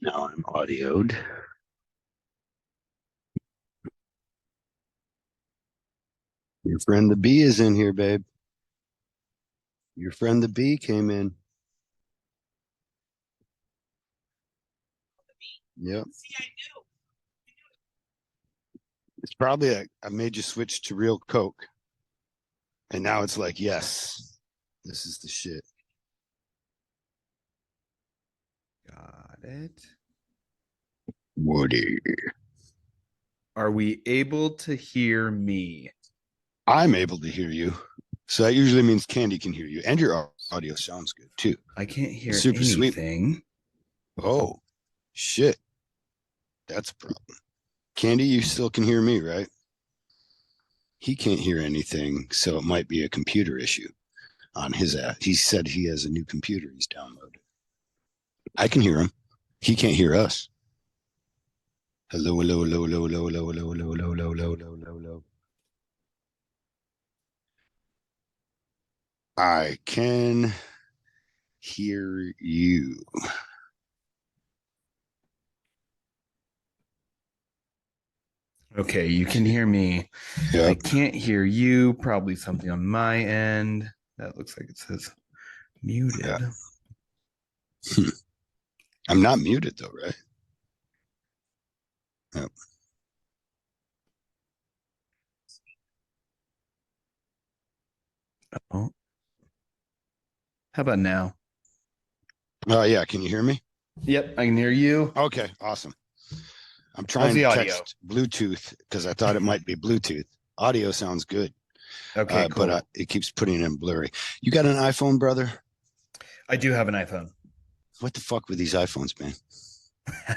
Now I'm audioed. Your friend the bee is in here, babe. Your friend the bee came in. Yep. It's probably I made you switch to real Coke. And now it's like, yes, this is the shit. Got it. Woody. Are we able to hear me? I'm able to hear you. So that usually means Candy can hear you. And your audio sounds good too. I can't hear Super sweet. anything. Oh, shit. That's a problem. Candy, you still can hear me, right? He can't hear anything, so it might be a computer issue on his app. He said he has a new computer he's downloaded. I can hear him. He can't hear us. Hello, hello, hello, hello, hello, hello, hello, hello, hello, hello, hello, hello, hello, hello. I can hear you. Okay, you can hear me. I Yep. can't hear you. Probably something on my end. That looks like it says Yeah. muted. I'm not muted though, right? Yep. Oh, how about now? Oh yeah. Can you hear me? Yep, I can hear you. Okay. Awesome. I'm How's trying the to audio? text Bluetooth because I thought it might be Bluetooth. Audio sounds good, Okay, but cool. it keeps putting in blurry. You got an iPhone, brother? I do have an iPhone. What the fuck with these iPhones, man?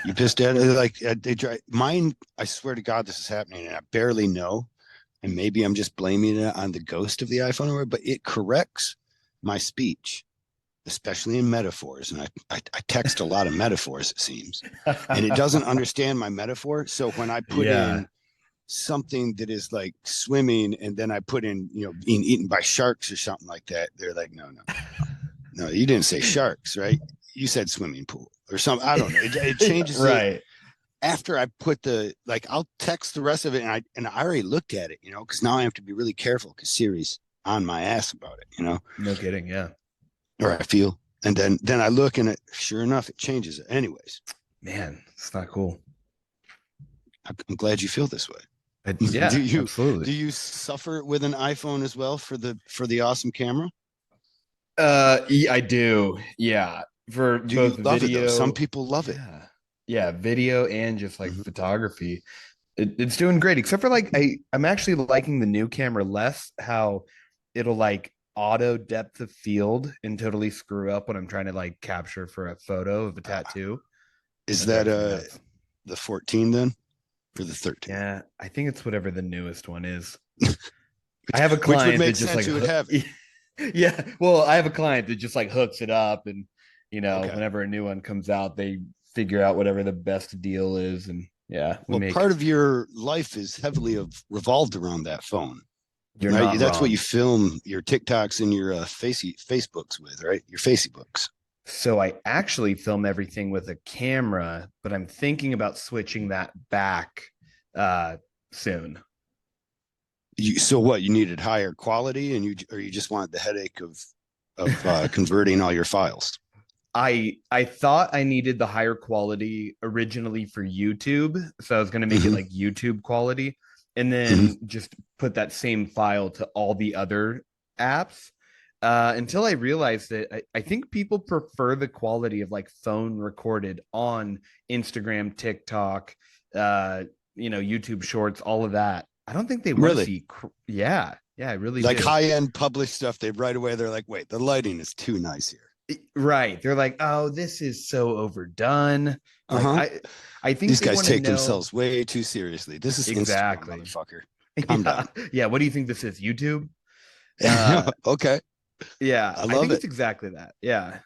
You pissed at it? Like they try mine. I swear to God, this is happening, and I barely know. And maybe I'm just blaming it on the ghost of the iPhone, but it corrects my speech, especially in metaphors. And I text a lot of metaphors, it seems, and it doesn't understand my metaphor. So when I put Yeah. in something that is like swimming, and then I put in, being eaten by sharks or something like that, they're like, no, no, no, you didn't say sharks, right? You said swimming pool or something. I don't know. It changes it Right. after I put I'll text the rest of it, and I already looked at it, because now I have to be really careful because Siri's on my ass about it. No kidding. Yeah. Or I feel, and then I look and sure enough, it changes it. Anyways, Man, it's not cool. I'm glad you feel this way. do Yeah, you absolutely. do you suffer with an iPhone as well for the awesome camera? I do. Yeah. For Do you both love it though? Some video. people love it. Yeah. Yeah, video and just like Mhm. photography. It's doing great, except for like I'm actually liking the new camera less, how it'll like auto depth of field and totally screw up when I'm trying to like capture for a photo of a Uh, tattoo. is That that drives me nuts. the 14 then, or the 13? Yeah, I think it's whatever the newest one is. I which have a which would client that make just sense. like You would have it. yeah, well, I have a client that just like hooks it up, and Okay. whenever a new one comes out, they figure out whatever the best deal is, and yeah, we Well, make. part of your life is heavily revolved around that phone, You're right? not That's what you wrong. film your TikToks and your Facebooks with, right? Your Facebooks. So I actually film everything with a camera, but I'm thinking about switching that back uh soon. So what? You needed higher quality, or you just wanted the headache of converting all your files. I thought I needed the higher quality originally for YouTube, so I was going to make it Hmm. like YouTube quality and Hmm. then just put that same file to all the other apps. Until I realized that I think people prefer the quality of like phone recorded on Instagram, TikTok, uh, YouTube Shorts, all of that. I don't think they want to Really, see. Yeah, yeah, I really like do. high end published stuff. They right away they're like, wait, the lighting is too nice here. Right. They're like, oh, this is so overdone. Uh Like huh. I think These they guys want to take know themselves way too seriously. This is Instagram, exactly. motherfucker. Calm Yeah. down. Yeah. What do you think this is? YouTube? Uh Okay, yeah, I I love think it. it's exactly that. Yeah.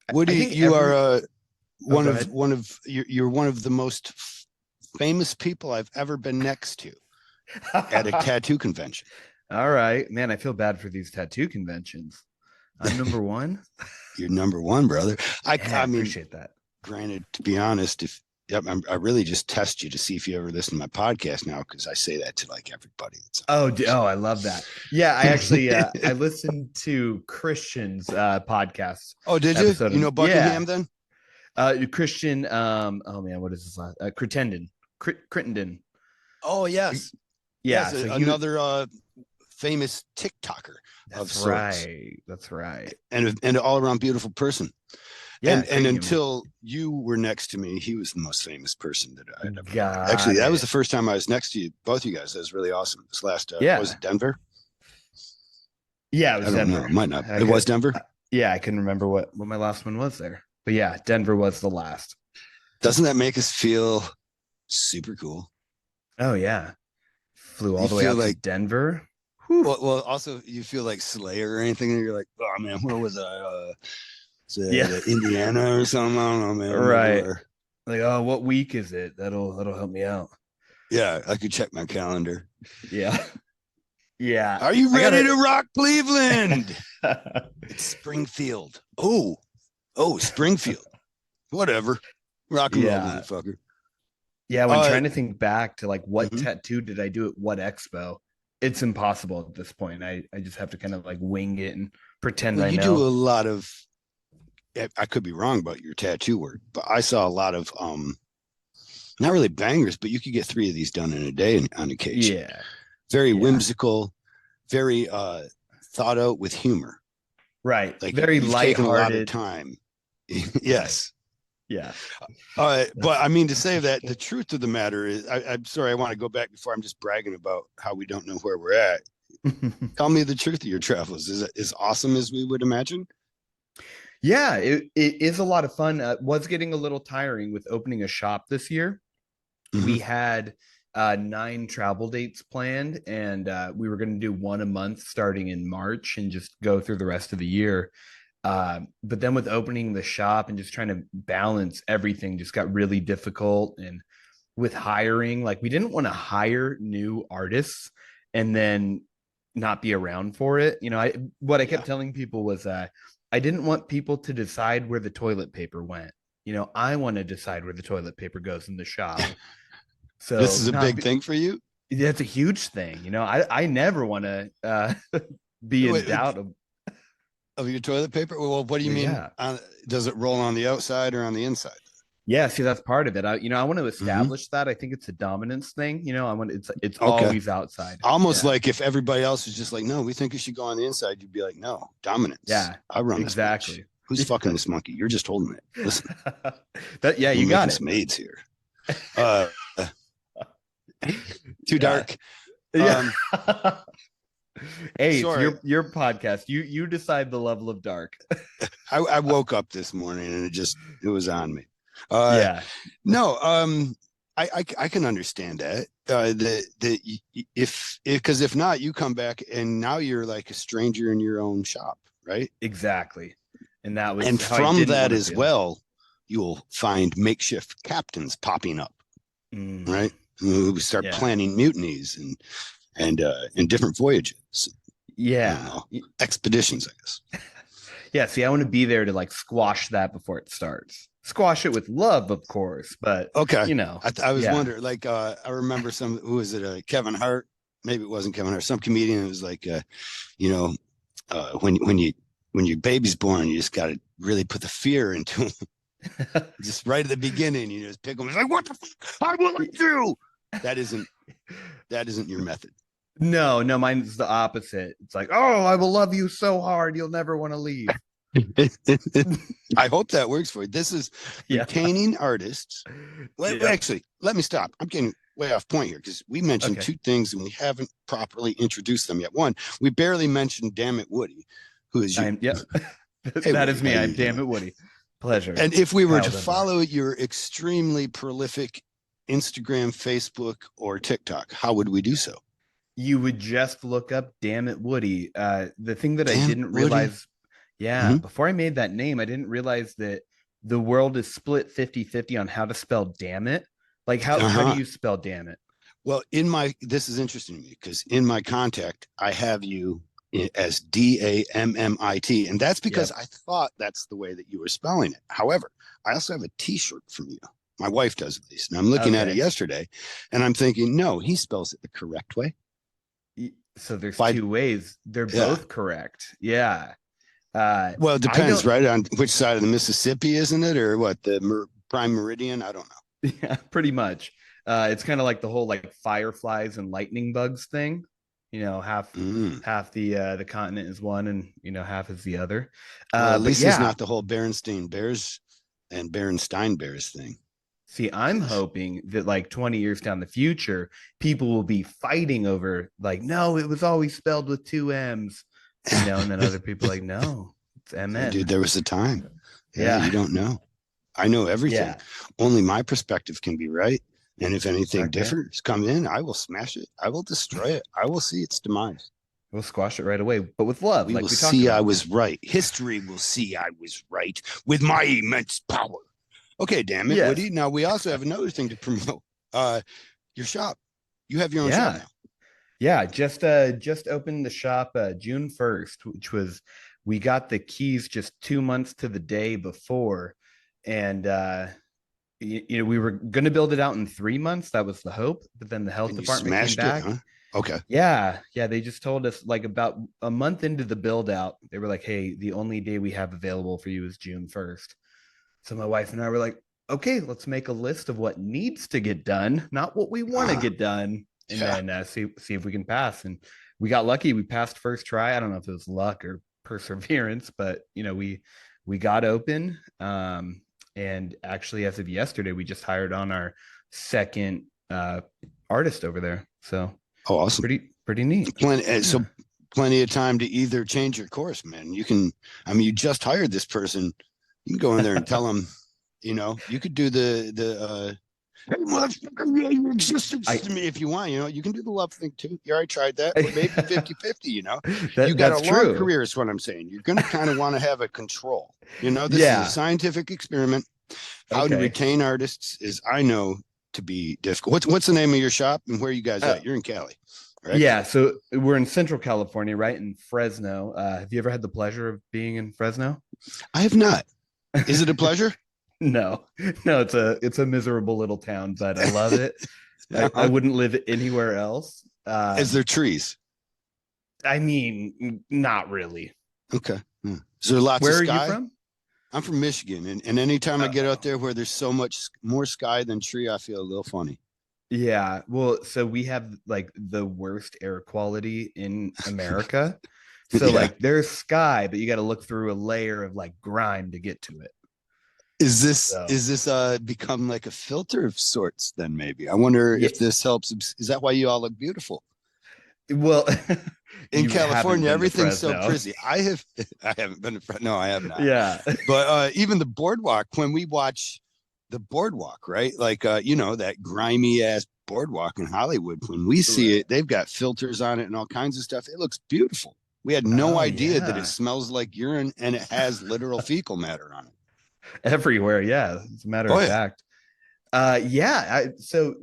I Woody, think you are every oh, one go of ahead. you're one of the most famous people I've ever been next to at a tattoo convention. All right. Man, I feel bad for these tattoo conventions. I'm number one. You're number one, brother. I Yeah, I I mean, appreciate that. Granted, to be honest, if yep, I really just test you to see if you ever listen to my podcast now, because I say that to like everybody that's on Oh, I love that. Yeah, I actually I listened to Christian's podcast Oh, did you? episode You of know yeah. Buckingham then? Christian oh man, what is his last Crittenden. Oh, yes. Yeah, Yes, so he another famous TikToker of that's sorts, right. That's right. and an all around beautiful person. Yeah, And great human. until you were next to me, he was the most famous person that I'd ever met. Actually, Got that was it. the first time I was next to you, both you guys. That was really awesome. This last, was Yeah. it Denver? Yeah, it I was don't know. Denver. It might not. I It was could Denver. yeah, I couldn't remember what my last one was there. But yeah, Denver was the last. Doesn't that make us feel super cool? Oh yeah. Flew all You the way feel out to like, Denver. Whew. well, also you feel like Slayer or anything, and you're like, oh man, where was I? Is Yeah. it Indiana or something? I don't know, man. I don't remember Right. where. Like, oh, what week is it? That'll help me out. Yeah, I could check my calendar. Yeah. Yeah. Are you I ready gotta to rock Cleveland? It's Springfield. Oh, Springfield. Whatever. Rock and roll, yeah. motherfucker. Yeah. When Uh, trying to think back to like what mhm. tattoo did I do at what expo, it's impossible at this point. I just have to kind of like wing it and pretend Well, I you do know. a lot of. I could be wrong about your tattoo work, but I saw a lot of not really bangers, but you could get 3 of these done in a day on occasion. Yeah. Very Yeah. whimsical, very thought out with humor. Right. Like Very you've taken a lot of lighthearted. time. Right. Yes. Yeah. But That's I mean, to say that the truth of the matter is, I'm sorry, I want to go back before I'm just bragging about how we don't know where we're at. Tell me the truth of your travels. Is it as awesome as we would imagine? yeah, it is a lot of fun. Was getting a little tiring with opening a shop this year. We Mm-hmm. had 9 travel dates planned, and we were going to do one a month starting in March and just go through the rest of the year. But then with opening the shop and just trying to balance everything just got really difficult. And with hiring, like we didn't want to hire new artists and then not be around for it. You know, I Yeah. kept telling people was I didn't want people to decide where the toilet paper went. You know, I want to decide where the toilet paper goes in the shop. This So is a not big be, thing for you. that's a huge thing. You know, I never want to be in Wait, doubt of of your toilet paper? Well, what do you mean? yeah. Does it roll on the outside or on the inside? Yeah, see, that's part of it. I want to Mm-hmm. establish that. I think it's a dominance thing. You know, I want it's Okay. always outside. Almost Yeah, like if everybody else is just like, no, we think it should go on the inside, you'd be like, no, dominance. yeah, I run this bitch. exactly. Who's fucking this monkey? You're just holding it. Listen, That yeah, we're you got making it. some aids here. Uh, too Yeah, dark. yeah. Um, Hey, it's sorry, your podcast. You decide the level of dark. I woke up this morning and it was on me. Uh, Yeah, no, I can understand that. If because if not, you come back and now you're like a stranger in your own shop, right? exactly. And that was And how I from didn't that want to as feel. well, you'll find makeshift captains popping up, Mm, right? Who start yeah, planning mutinies and different voyages. I don't yeah, know, expeditions, I guess. yeah. See, I want to be there to like squash that before it starts. Squash it with love, of course, but Okay. you know, I was yeah. wondering, like, I remember who was it? Kevin Hart. Maybe it wasn't Kevin Hart. Some comedian was like, you know, when your baby's born, you just got to really put the fear into him. Just right at the beginning, you just pick him. It's like, what the fuck? I will let you. That isn't your method. No, no, mine's the opposite. It's like, oh, I will love you so hard, you'll never want to leave. I hope that works for you. This is Yeah. retaining artists. Yep. Actually, let me stop. I'm getting way off point here because we mentioned Okay. 2 things and we haven't properly introduced them yet. One, we barely mentioned Damn It Woody, who is you. I'm yep. Hey, That Woody, is how me. you I'm damn doing? it, Woody. Pleasure. And if we were Kyle to Dunbar. follow your extremely prolific Instagram, Facebook, or TikTok, how would we do so? You would just look up damn it, Woody. The thing that I Damn It didn't Woody. realize, yeah, Mm-hmm. before I made that name, I didn't realize that the world is split 50-50 on how to spell damn it. Like how do Uh-huh. you spell damn it? Well, this is interesting to me because in my contact, I have you as Dammit. And that's because Yep. I thought that's the way that you were spelling it. However, I also have a T-shirt from you. My wife does at least. And I'm looking at it Okay. yesterday and I'm thinking, no, he spells it the correct way. So there's By two ways. They're yeah. both correct. Yeah. Well, it I depends, don't. right? On which side of the Mississippi, isn't it? Or what, the prime meridian? I don't know. Yeah, pretty much. It's kind of like the whole like fireflies and lightning bugs thing. Half Mm. half the continent is one, and half is the other. Well, at But least it's yeah, not the whole Berenstain Bears and Berenstein Bears thing. see, I'm hoping that like 20 years down the future, people will be fighting over like, no, it was always spelled with two M's, and then other people like, no, it's Dude, MN. there was a time. Yeah, Yeah, you don't know. I know everything. yeah, Only my perspective can be right. And if anything heck yeah. different has come in, I will smash it. I will destroy it. I will see its demise. We'll squash it right away, but with love, We will like we talked see I about. was right. History will see I was right with my immense power. Okay, damn it, Yes. Woody. Now we also have another thing to promote. Your shop. You have your own shop Yeah. now. Yeah, just opened the shop June 1st, which was we got the keys just 2 months to the day before. And we were gonna build it out in 3 months. That was the hope, but then the health And you department came smashed it, back. huh? Okay. Yeah, yeah, they just told us like about a month into the build out, they were like, hey, the only day we have available for you is June 1st. So my wife and I were like, okay, let's make a list of what needs to get done, not what we want to Uh-huh. get done, and Yeah. then see if we can pass. And we got lucky. We passed first try. I don't know if it was luck or perseverance, but we got open. And actually, as of yesterday, we just hired on our second artist over there. So Oh, awesome. pretty neat. So Yeah. plenty of time to either change your course, man. You can, I mean, you just hired this person. You can go in there and tell them, you could do the hey, motherfucker, yeah, your existence I to me if you want. You can do the love thing too. You already tried that, or maybe 50-50, You got a that's long true. career, is what I'm saying. You're going to kind of want to have a control. This is a Yeah. scientific experiment. How to Okay. retain artists is, I know, to be difficult. What's the name of your shop and where are you guys Uh, at? You're in Cali, right? Yeah, so we're in Central California, right in Fresno. Have you ever had the pleasure of being in Fresno? I have not. Is it a pleasure? No, no, it's a miserable little town, but I love it. I Uh-huh. wouldn't live anywhere else. Is there trees? I mean, not really. Okay. Hmm. Is there lots of Where are you sky? from? I'm from Michigan, and anytime I get out Oh, there where there's so much more sky than tree, I feel a little funny. yeah. Well, so we have like the worst air quality in America. So Yeah. like there's sky, but you got to look through a layer of like grime to get to it. Is this So is this become like a filter of sorts? Then maybe I wonder yeah. if this helps. Is that why you all look beautiful Well, in you haven't California? been to Everything's so Fresno. pretty. I haven't been to. No, I have not. Yeah. But even the boardwalk, when we watch the boardwalk, right? Like that grimy ass boardwalk in Hollywood. When we see Right. it, they've got filters on it and all kinds of stuff. It looks beautiful. We had no Oh idea that it yeah. smells like urine and it has literal fecal matter on it. Everywhere. Yeah. As a matter Oh of yeah. fact. Yeah. So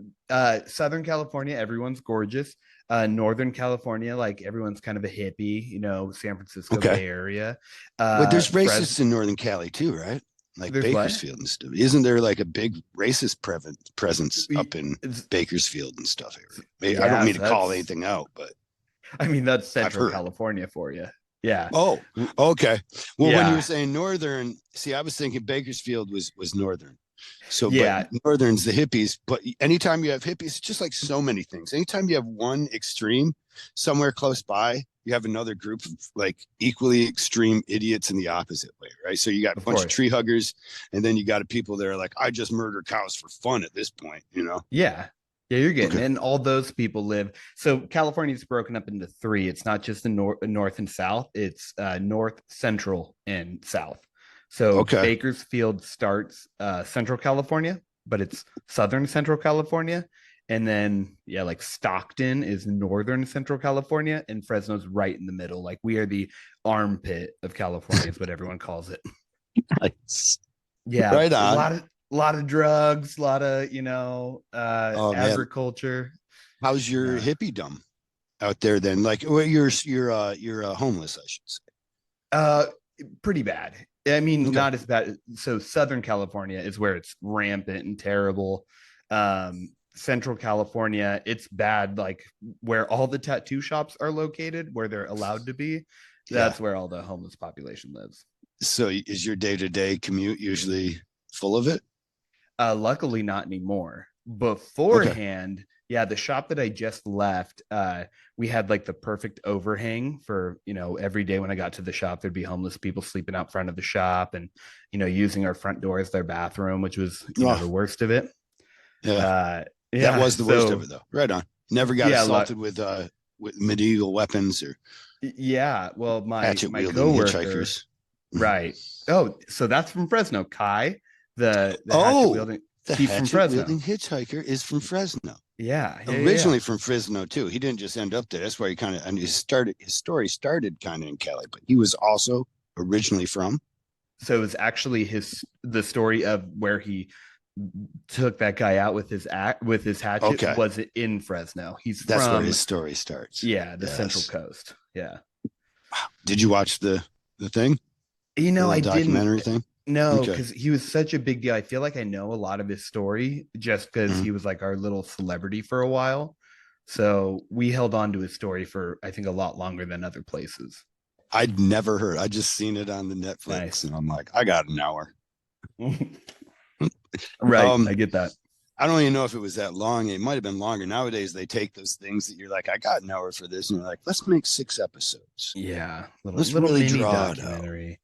Southern California, everyone's gorgeous. Northern California, like everyone's kind of a hippie, San Francisco Okay. Bay Area. Well, there's Fres racists in Northern Cali too, right? Like there's what? Bakersfield and stuff. Isn't there like a big racist presence up in It's, Bakersfield and stuff area? I don't yeah, mean to so call that's anything out, but I mean that's I've Central heard. California for you. Yeah. Oh, okay. Well, when you were Yeah. saying northern, see, I was thinking Bakersfield was northern. So, but Yeah. northern's the hippies. But anytime you have hippies, it's just like so many things. Anytime you have one extreme somewhere close by, you have another group of like equally extreme idiots in the opposite way, right? So you got a Of bunch of course. tree huggers, and then you got people that are like, I just murder cows for fun at this point. Yeah. Yeah, you're getting Okay. it. And all those people live. So California's broken up into three. It's not just the north and south, it's north, central, and south. So Okay. Bakersfield starts central California, but it's southern central California. And then, yeah, like Stockton is northern central California, and Fresno's right in the middle. Like we are the armpit of California, is what everyone calls it. Nice. Yeah, Right a on. lot of drugs, a lot of Oh man. agriculture. How's your No, hippiedom out there then? Like, well, you're homeless, I should say. uh, pretty bad. I mean, Okay. not as bad. So Southern California is where it's rampant and terrible. Central California, it's bad. Like where all the tattoo shops are located, where they're allowed to be, Yeah. that's where all the homeless population lives. So is your day-to-day commute usually full of it? Luckily, not anymore. Okay. Beforehand, yeah, the shop that I just left, we had like the perfect overhang for, every day when I got to the shop, there'd be homeless people sleeping out front of the shop and, using our front door as their bathroom, which was, Oh, the worst of it. yeah. Uh, That yeah. was the worst of So, it though. Right on. Never got yeah, assaulted with medieval weapons or yeah. Well, my hatchet my wielding coworker, hitchhikers. right. Oh, so that's from Fresno. Kai, the hatchet Oh, wielding, the he's from hatchet Fresno. wielding hitchhiker is from Fresno. Yeah, yeah, yeah, yeah. Originally from Fresno too. He didn't just end up there. That's why he kind of and his story started kind of in Cali, but he was also originally from. So it was actually the story of where he took that guy out with his hatchet Okay, was in Fresno. He's that's where his from, story starts. yeah, the Central Yes. Coast. Yeah. Did you watch the thing, the little I didn't documentary thing? know Okay. because he was such a big deal. I feel like I know a lot of his story just because Mhm. he was like our little celebrity for a while. So we held on to his story for I think a lot longer than other places. I'd never heard. I just seen it on the Netflix, Nice. and I'm like, I got an hour. Right. Um, I get that. I don't even know if it was that long. It might have been longer. Nowadays, they take those things that you're like, I got an hour for this, and you're like, let's make 6 episodes. Yeah. Little Let's little really mini draw it out. documentary.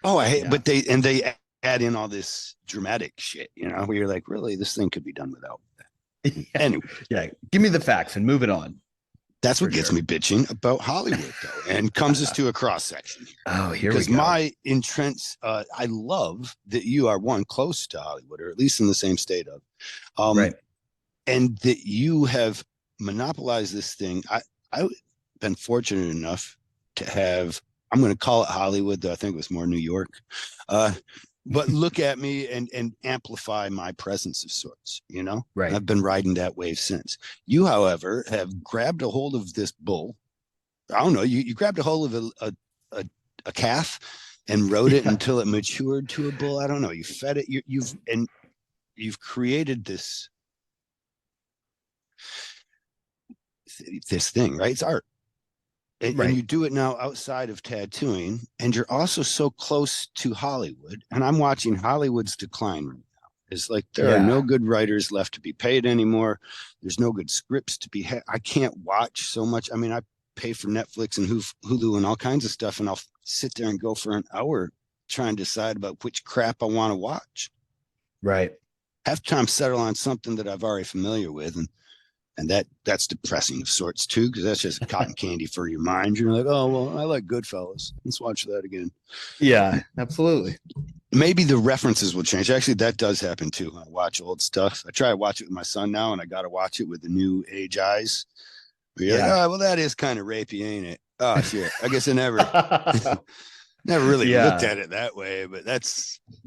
Oh, I hate, Yeah. but they add in all this dramatic shit, where you're like, really, this thing could be done without that. Yeah. Anyway, Yeah. Give me the facts and move it on that's for what gets sure. me bitching about Hollywood, though, and comes us to a cross section here. Oh, here we Because go. my entrenched, I love that you are one close to Hollywood, or at least in the same state of, um, Right. and that you have monopolized this thing. I've been fortunate enough to have. I'm going to call it Hollywood, though I think it was more New York. Uh, but look at me and amplify my presence of sorts. Right. I've been riding that wave since. You, however, have grabbed a hold of this bull. I don't know. You grabbed a hold of a calf and rode it Yeah. until it matured to a bull. I don't know. You fed it. You've created this thing, right? It's art. And Right. you do it now outside of tattooing, and you're also so close to Hollywood. And I'm watching Hollywood's decline right now. It's like there are no Yeah. good writers left to be paid anymore. There's no good scripts to be I can't watch so much. I mean, I pay for Netflix and Hulu and all kinds of stuff, and I'll sit there and go for an hour trying to decide about which crap I want to watch. Right. Half the time settle on something that I've already familiar with, and that's depressing of sorts too, because that's just cotton candy for your mind. You're like, oh well, I like Goodfellas. Let's watch that again. Yeah. Absolutely. Maybe the references will change. Actually, that does happen too. I watch old stuff. I try to watch it with my son now, and I got to watch it with the new age eyes. But you're like, Yeah. oh well, that is kind of rapey, ain't it? Oh shit. I guess I never really looked Yeah. at it that way, but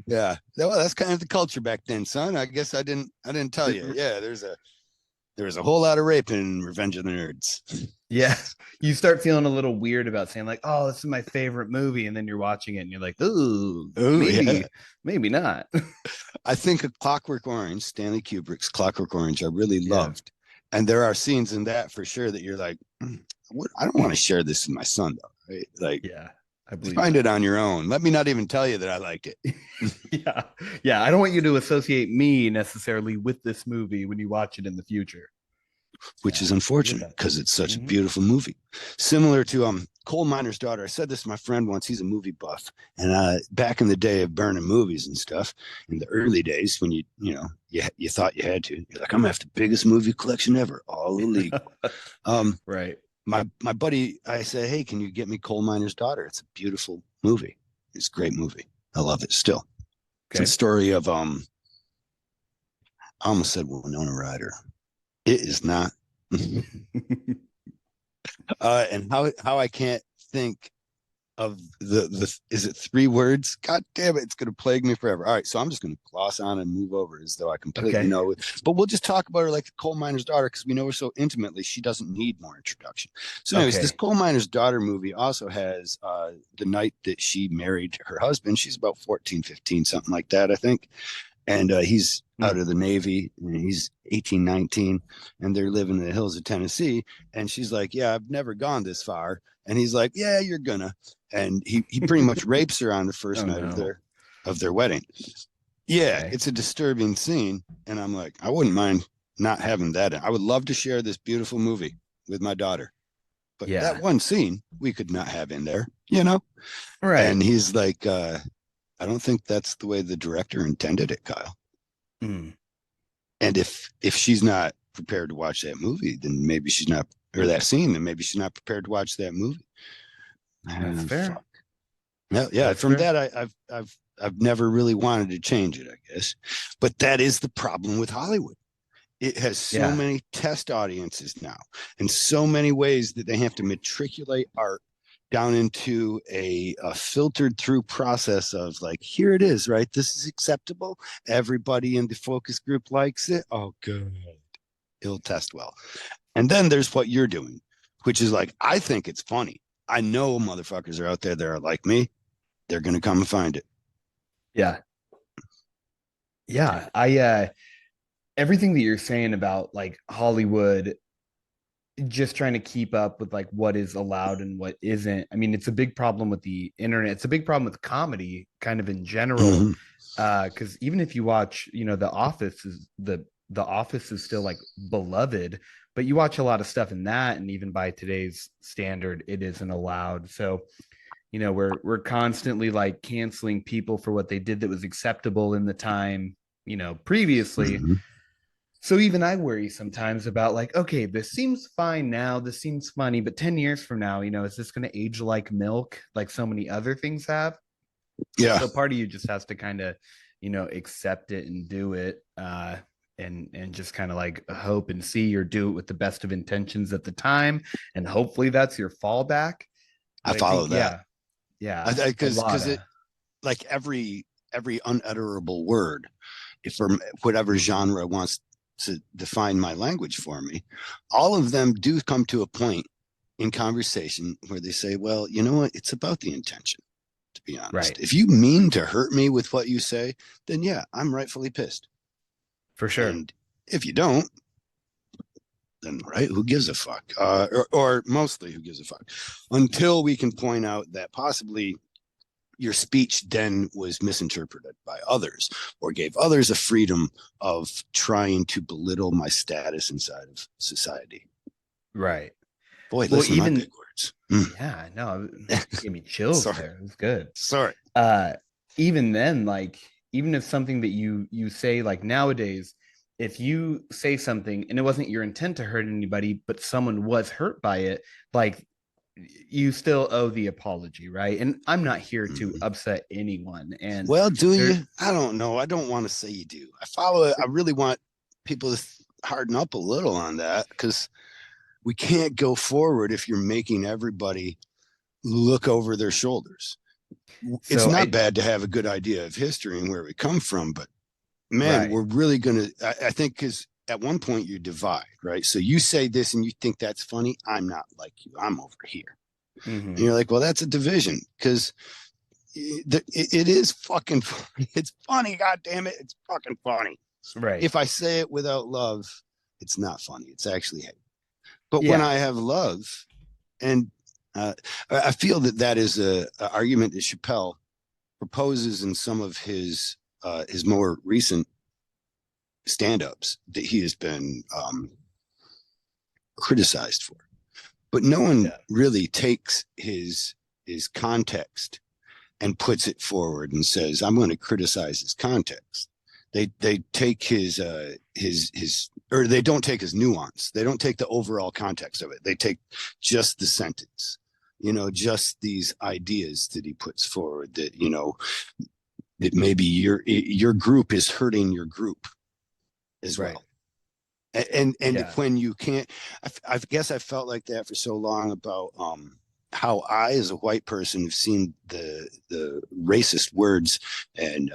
yeah. Well, that's kind of the culture back then, son. I guess I didn't tell you. Yeah, there was a whole lot of rape in Revenge of the Nerds. Yeah. You start feeling a little weird about saying like, "Oh, this is my favorite movie," and then you're watching it and you're like, "Ooh, Oh yeah. maybe not." I think of Clockwork Orange, Stanley Kubrick's Clockwork Orange, I really Yeah. loved. And there are scenes in that for sure that you're like, I don't want to share this with my son though. Right? Like, Yeah. I believe find it. it on your own. Let me not even tell you that I liked it. Yeah. Yeah. I don't want you to associate me necessarily with this movie when you watch it in the future. Which Yeah. is I get unfortunate that. because it's such a Mhm. beautiful movie. Similar to Coal Miner's Daughter. I said this to my friend once. He's a movie buff, and back in the day of burning movies and stuff, in the early days when you thought you had to, you're like, I'm gonna have the biggest movie collection ever, all illegal. Um, Right. my buddy, I said, hey, can you get me Coal Miner's Daughter? It's a beautiful movie. It's a great movie. I love it still. It's a Okay. story of I almost said Winona Ryder. It is not. And how I can't think. of the is it 3 words? God damn it, it's gonna plague me forever. All right, so I'm just gonna gloss on and move over as though I completely Okay. know it. But we'll just talk about her like the coal miner's daughter because we know her so intimately. She doesn't need more introduction. So, anyways, this Okay. coal miner's daughter movie also has the night that she married her husband. She's about 14, 15, something like that, I think. And he's out Hmm. of the Navy and he's 18, 19, and they're living in the hills of Tennessee. And she's like, yeah, I've never gone this far. And he's like, yeah, you're gonna. And he pretty much rapes her on the first Oh night no. of their wedding. Yeah, Okay. it's a disturbing scene. And I'm like, I wouldn't mind not having that in. I would love to share this beautiful movie with my daughter. But that Yeah. one scene we could not have in there, you know? Right. And he's like, I don't think that's the way the director intended it, Kyle. Mm. And if she's not prepared to watch that movie, then maybe she's not, or that scene, then maybe she's not prepared to watch that movie. That's fair. Fuck. No, yeah. That's From fair. that, I've never really wanted to change it, I guess. But that is the problem with Hollywood. It has so Yeah. many test audiences now, and so many ways that they have to matriculate art down into a filtered through process of like, here it is, right? This is acceptable. Everybody in the focus group likes it. Oh, good. It'll test well. And then there's what you're doing, which is like, I think it's funny. I know motherfuckers are out there that are like me. They're going to come and find it. Yeah. Yeah. Everything that you're saying about like Hollywood just trying to keep up with like what is allowed and what isn't. I mean, it's a big problem with the internet. It's a big problem with comedy kind of in general. Mm-hmm. Because even if you watch, the office is still like beloved, but you watch a lot of stuff in that, and even by today's standard, it isn't allowed. So, we're constantly like canceling people for what they did that was acceptable in the time, previously. Mm-hmm. So even I worry sometimes about like, okay, this seems fine now, this seems funny, but 10 years from now, is this going to age like milk, like so many other things have? Yeah, So part of you just has to kind of, accept it and do it, and just kind of like hope and see, or do it with the best of intentions at the time, and hopefully that's your fallback. I But I follow think, that. yeah, yeah, a lot Because of it like every unutterable word from whatever genre wants to define my language for me, all of them do come to a point in conversation where they say, well, you know what? It's about the intention, to be honest. right, If you mean to hurt me with what you say, then yeah, I'm rightfully pissed. for sure. And if you don't, then right, who gives a fuck? Or mostly who gives a fuck? Until we can point out that possibly your speech then was misinterpreted by others or gave others a freedom of trying to belittle my status inside of society. Right. Boy, Well, listen to my even big words. Mm. yeah, no, you gave me chills Sorry. there. It was good. Sorry. uh Even then, like, even if something that you say, like, nowadays, if you say something and it wasn't your intent to hurt anybody, but someone was hurt by it, like, you still owe the apology, right? And I'm not here to Mm. upset anyone. And Well, do there, you? I don't know. I don't want to say you do. I follow it. I really want people to harden up a little on that because we can't go forward if you're making everybody look over their shoulders. It's so not I bad to have a good idea of history and where we come from, but man, right. we're really going to, I think, because at one point you divide, right? So you say this and you think that's funny. I'm not like you. I'm over here. And Hmm. you're like, well, that's a division because it is fucking funny. It's funny. God damn it. It's fucking funny. Right. If I say it without love, it's not funny. It's actually hate. But when I Yeah. have love, and I feel that that is a argument that Chappelle proposes in some of his more recent stand-ups that he has been criticized for. But no one Yeah. really takes his context and puts it forward and says, "I'm going to criticize his context." They take his or they don't take his nuance. They don't take the overall context of it. They take just the sentence. Just these ideas that he puts forward that that maybe your group is hurting your group as Right. well. And Yeah. when you can't, I guess I felt like that for so long about how I, as a white person, have seen the racist words and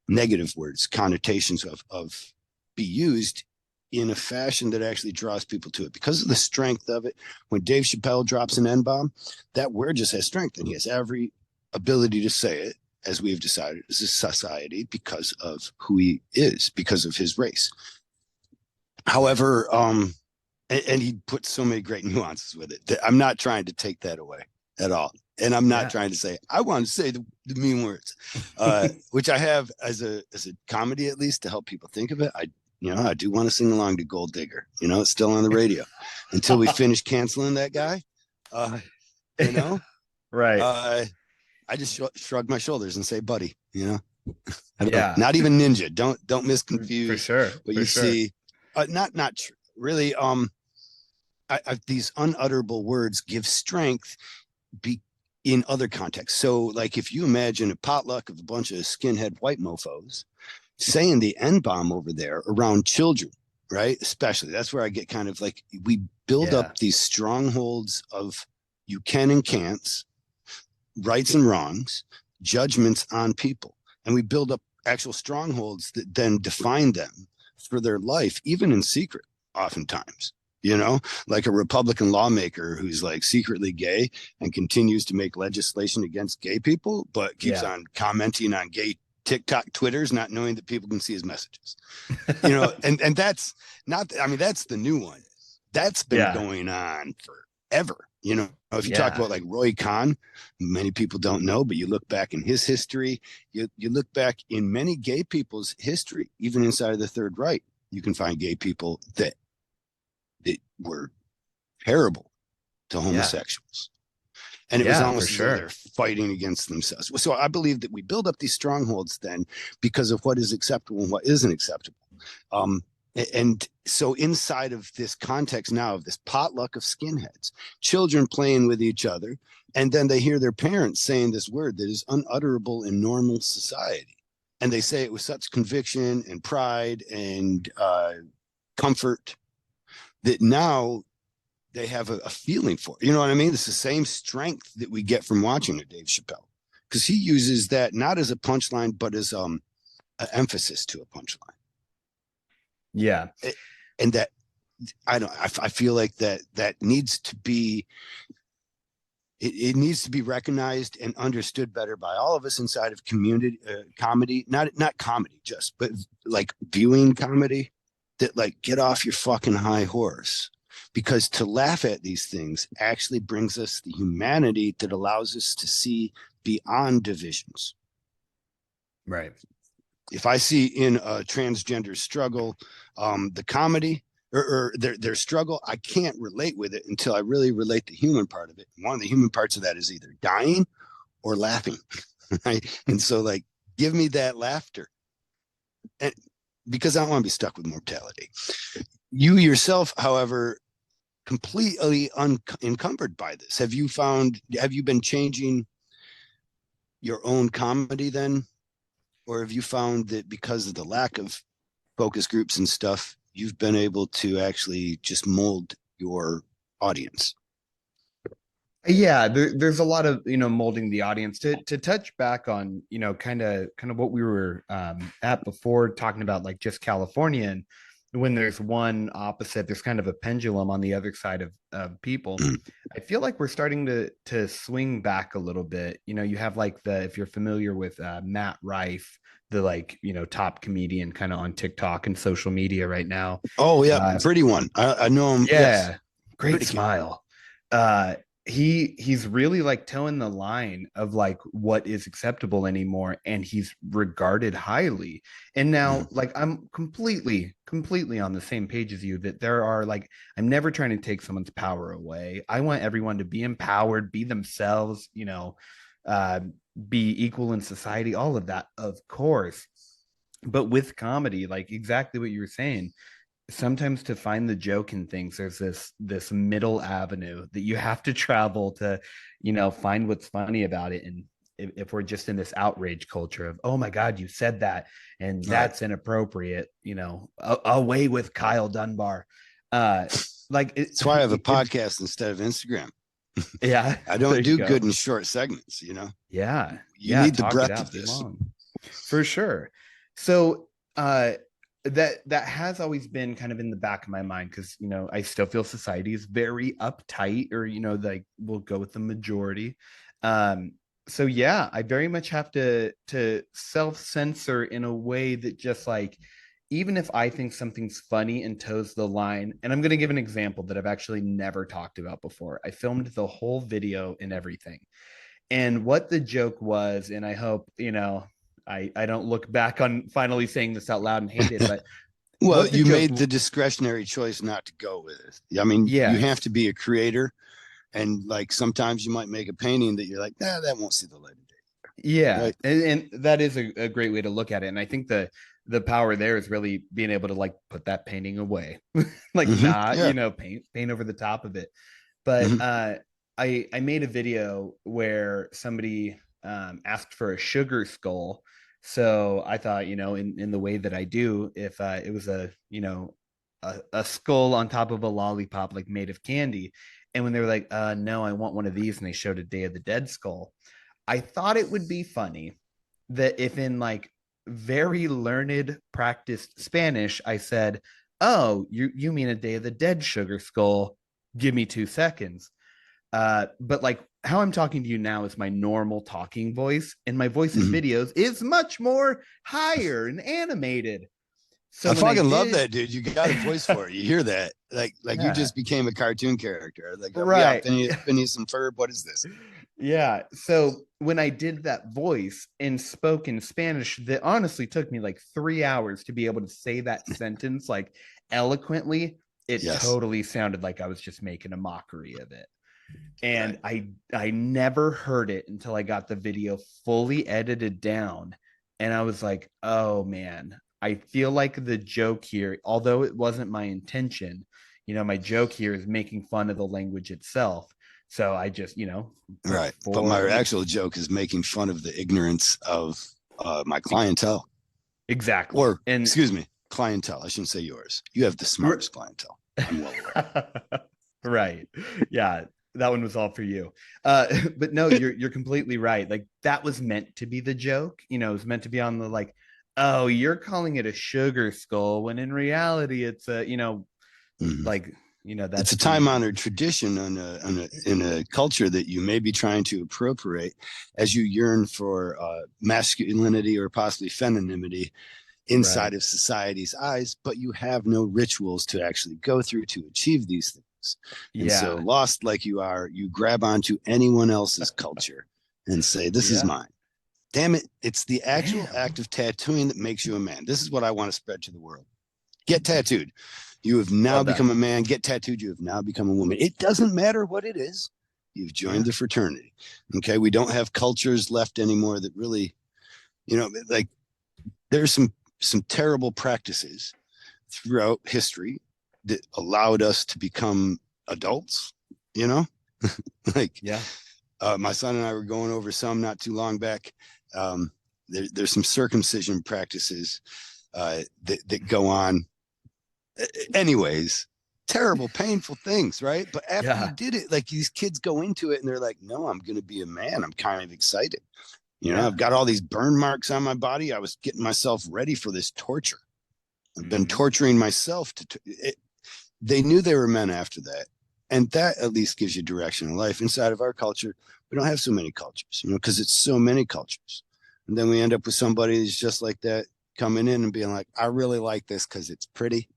negative words, connotations of be used in a fashion that actually draws people to it because of the strength of it. When Dave Chappelle drops an N-bomb, that word just has strength, and he has every ability to say it, as we've decided as a society, because of who he is, because of his race. However, and he puts so many great nuances with it that I'm not trying to take that away at all. And I'm not Yeah. trying to say I want to say the mean words, which I have as a comedy, at least, to help people think of it. I do want to sing along to Gold Digger. It's still on the radio until we finish canceling that guy. Uh, you know, Right. uh, I just shrug my shoulders and say, "Buddy," I don't. Yeah. Not even ninja. Don't For misconfuse sure. what For you sure. see. Not really. These unutterable words give strength be in other contexts. So, like, if you imagine a potluck of a bunch of skinhead white mofos saying the N bomb over there around children, right? Especially, that's where I get kind of like we build Yeah. up these strongholds of you can and can'ts, rights and wrongs, judgments on people. And we build up actual strongholds that then define them for their life, even in secret, oftentimes. Like a Republican lawmaker who's like secretly gay and continues to make legislation against gay people, but keeps Yeah. on commenting on gay TikTok Twitters, not knowing that people can see his messages. And that's not, I mean, that's the new one. That's been Yeah. going on forever. If you talk Yeah. about like Roy Khan, many people don't know, but you look back in his history, you look back in many gay people's history, even inside of the Third Reich, you can find gay people that were terrible to Yeah. homosexuals. And it was Yeah, for almost as though sure. they're fighting against themselves. So I believe that we build up these strongholds then because of what is acceptable and what isn't acceptable. Um, and so inside of this context now of this potluck of skinheads, children playing with each other, and then they hear their parents saying this word that is unutterable in normal society. And they say it with such conviction and pride and comfort that now they have a feeling for it. You know what I mean? It's the same strength that we get from watching a Dave Chappelle, because he uses that not as a punchline, but as an emphasis to a punchline. Yeah. And that I feel like that needs to be it needs to be recognized and understood better by all of us inside of community comedy, not comedy just, but like viewing comedy, that like get off your fucking high horse, because to laugh at these things actually brings us the humanity that allows us to see beyond divisions. Right. If I see in a transgender struggle, the comedy or their struggle, I can't relate with it until I really relate the human part of it. And one of the human parts of that is either dying or laughing, right? And so, like, give me that laughter, and because I don't want to be stuck with mortality. You yourself, however, completely encumbered by this. Have you been changing your own comedy then? Or have you found that because of the lack of focus groups and stuff, you've been able to actually just mold your audience? Yeah, there's a lot of molding the audience to touch back on kind of what we were at before, talking about like just California, and when there's one opposite, there's kind of a pendulum on the other side of people. I feel like we're starting to swing back a little bit. You have like if you're familiar with Matt Rife, the top comedian kind of on TikTok and social media right now. Oh yeah, Uh, pretty one. I know him. Yes, yeah, great pretty kid. smile. Uh, he's really like towing the line of like what is acceptable anymore, and he's regarded highly. And now, like, I'm completely on the same page as you, that there are like, I'm never trying to take someone's power away. I want everyone to be empowered, be themselves, uh, be equal in society, all of that, of course. But with comedy, like exactly what you were saying, sometimes to find the joke in things, there's this middle avenue that you have to travel to find what's funny about it. And if we're just in this outrage culture of, oh my god, you said that and Right. that's inappropriate, away with Kyle Dunbar. uh like That's why I have a podcast instead of Instagram. Yeah, I there don't you do go. good in short segments, you know. Yeah. You Yeah, need the talk it breadth out, of be this. long. For sure. So that has always been kind of in the back of my mind because I still feel society is very uptight, or like we'll go with the majority. Um, so yeah, I very much have to self-censor in a way that just like even if I think something's funny and toes the line, and I'm going to give an example that I've actually never talked about before. I filmed the whole video and everything. And what the joke was, and I hope, I don't look back on finally saying this out loud and hate it, but Well, what the you joke, made the discretionary choice not to go with it. I mean, you have yes, to be a creator, and like sometimes you might make a painting that you're like, nah, that won't see the light of day, yeah, right? and that is a great way to look at it. And I think the power there is really being able to like put that painting away, like not, Yeah. paint over the top of it. But Hmm. I made a video where somebody asked for a sugar skull. So I thought, in the way that I do, if it was a skull on top of a lollipop, like made of candy. And when they were like, no, I want one of these, and they showed a Day of the Dead skull, I thought it would be funny that if in like very learned, practiced Spanish, I said, oh, you mean a Day of the Dead sugar skull? Give me 2 seconds. But like how I'm talking to you now is my normal talking voice, and my voice in Hmm. videos is much more higher and animated. So I when I fucking love did, that, dude. You got a voice for it. You hear that? Like you yeah, just became a cartoon character. Like, yeah, right. Phineas and Ferb. What is this? Yeah. So when I did that voice and spoke in Spanish, that honestly took me like 3 hours to be able to say that sentence like eloquently. It Yes. totally sounded like I was just making a mockery of it. Right. And I never heard it until I got the video fully edited down, and I was like, oh man, I feel like the joke here, although it wasn't my intention, my joke here is making fun of the language itself. So I just put Right. But four. my actual joke is making fun of the ignorance of my clientele, Exactly. or And excuse me, clientele. I shouldn't say yours. You have the smartest clientele. I'm well aware. right. Yeah, that one was all for you. But no, you're completely right. Like that was meant to be the joke. It was meant to be on the like, oh, you're calling it a sugar skull when in reality it's a, Mhm. like, It's that's a the time-honored tradition in a culture that you may be trying to appropriate as you yearn for masculinity or possibly femininity right. inside of society's eyes, but you have no rituals to actually go through to achieve these things. And so, Yeah. lost like you are, you grab onto anyone else's culture and say, this is Yeah. mine. Damn it. It's the actual act Damn. of tattooing that makes you a man. This is what I want to spread to the world. Get tattooed. You have Well now become done. a man. Get tattooed. You have now become a woman. It doesn't matter what it is. You've joined Yeah. the fraternity. Okay. We don't have cultures left anymore that really, like there's some terrible practices throughout history that allowed us to become adults, you know? Like Yeah. my son and I were going over some not too long back. There's some circumcision practices that go on. Anyways, terrible, painful things, right? But after you Yeah. did it, like these kids go into it and they're like, no, I'm going to be a man. I'm kind of excited. I've Yeah. got all these burn marks on my body. I was getting myself ready for this torture. I've been Hmm. torturing myself they knew they were men after that. And that at least gives you direction in life. Inside of our culture, we don't have so many cultures, because it's so many cultures. And then we end up with somebody who's just like that coming in and being like, I really like this because it's pretty.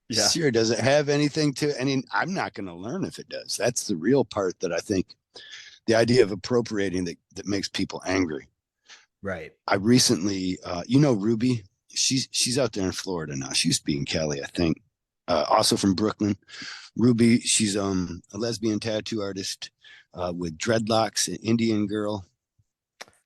Yeah. Sure, does it have anything to? I mean, I'm not going to learn if it does. That's the real part that I think the idea of appropriating that makes people angry. Right. I recently, Ruby, she's out there in Florida now. She used to be in Cali, I think. Also from Brooklyn. Ruby, she's a lesbian tattoo artist with dreadlocks, an Indian girl.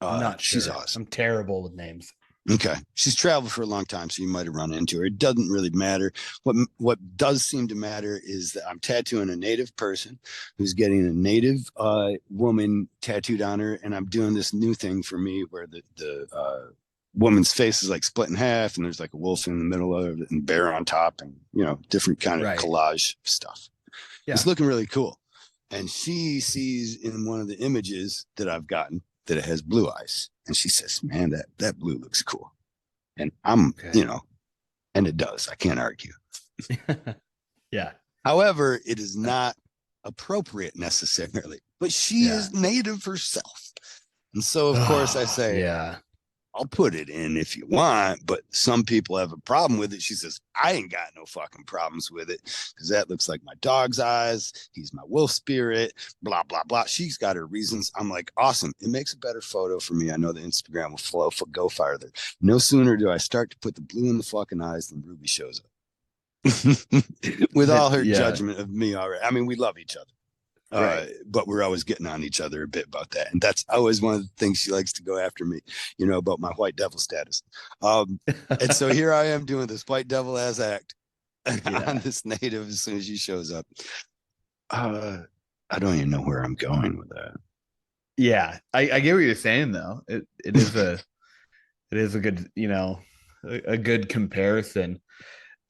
I'm not She's sure. awesome. I'm terrible with names. Okay, she's traveled for a long time, so you might have run into her. It doesn't really matter. What does seem to matter is that I'm tattooing a native person who's getting a native woman tattooed on her, and I'm doing this new thing for me where the woman's face is like split in half, and there's like a wolf in the middle of it, and bear on top, and different kind of Right. collage stuff. It's Yeah. looking really cool. And she sees in one of the images that I've gotten that it has blue eyes. And she says, man, that blue looks cool. And Okay. and it does. I can't argue. Yeah. However, it is not appropriate necessarily, but she Yeah. is native herself. And so, of course, I say, Yeah. I'll put it in if you want, but some people have a problem with it. She says, I ain't got no fucking problems with it because that looks like my dog's eyes. He's my wolf spirit, blah, blah, blah. She's got her reasons. I'm like, awesome. It makes a better photo for me. I know the Instagram will go farther. No sooner do I start to put the blue in the fucking eyes than Ruby shows up with all her Yeah. judgment of me already. I mean, we love each other. Right. But we're always getting on each other a bit about that. And that's always one of the things she likes to go after me, about my white devil status. And so here I am doing this white devil ass act on this native as soon as she shows up. I don't even know where I'm going with that. Yeah. I get what you're saying though. It is a good, a good comparison.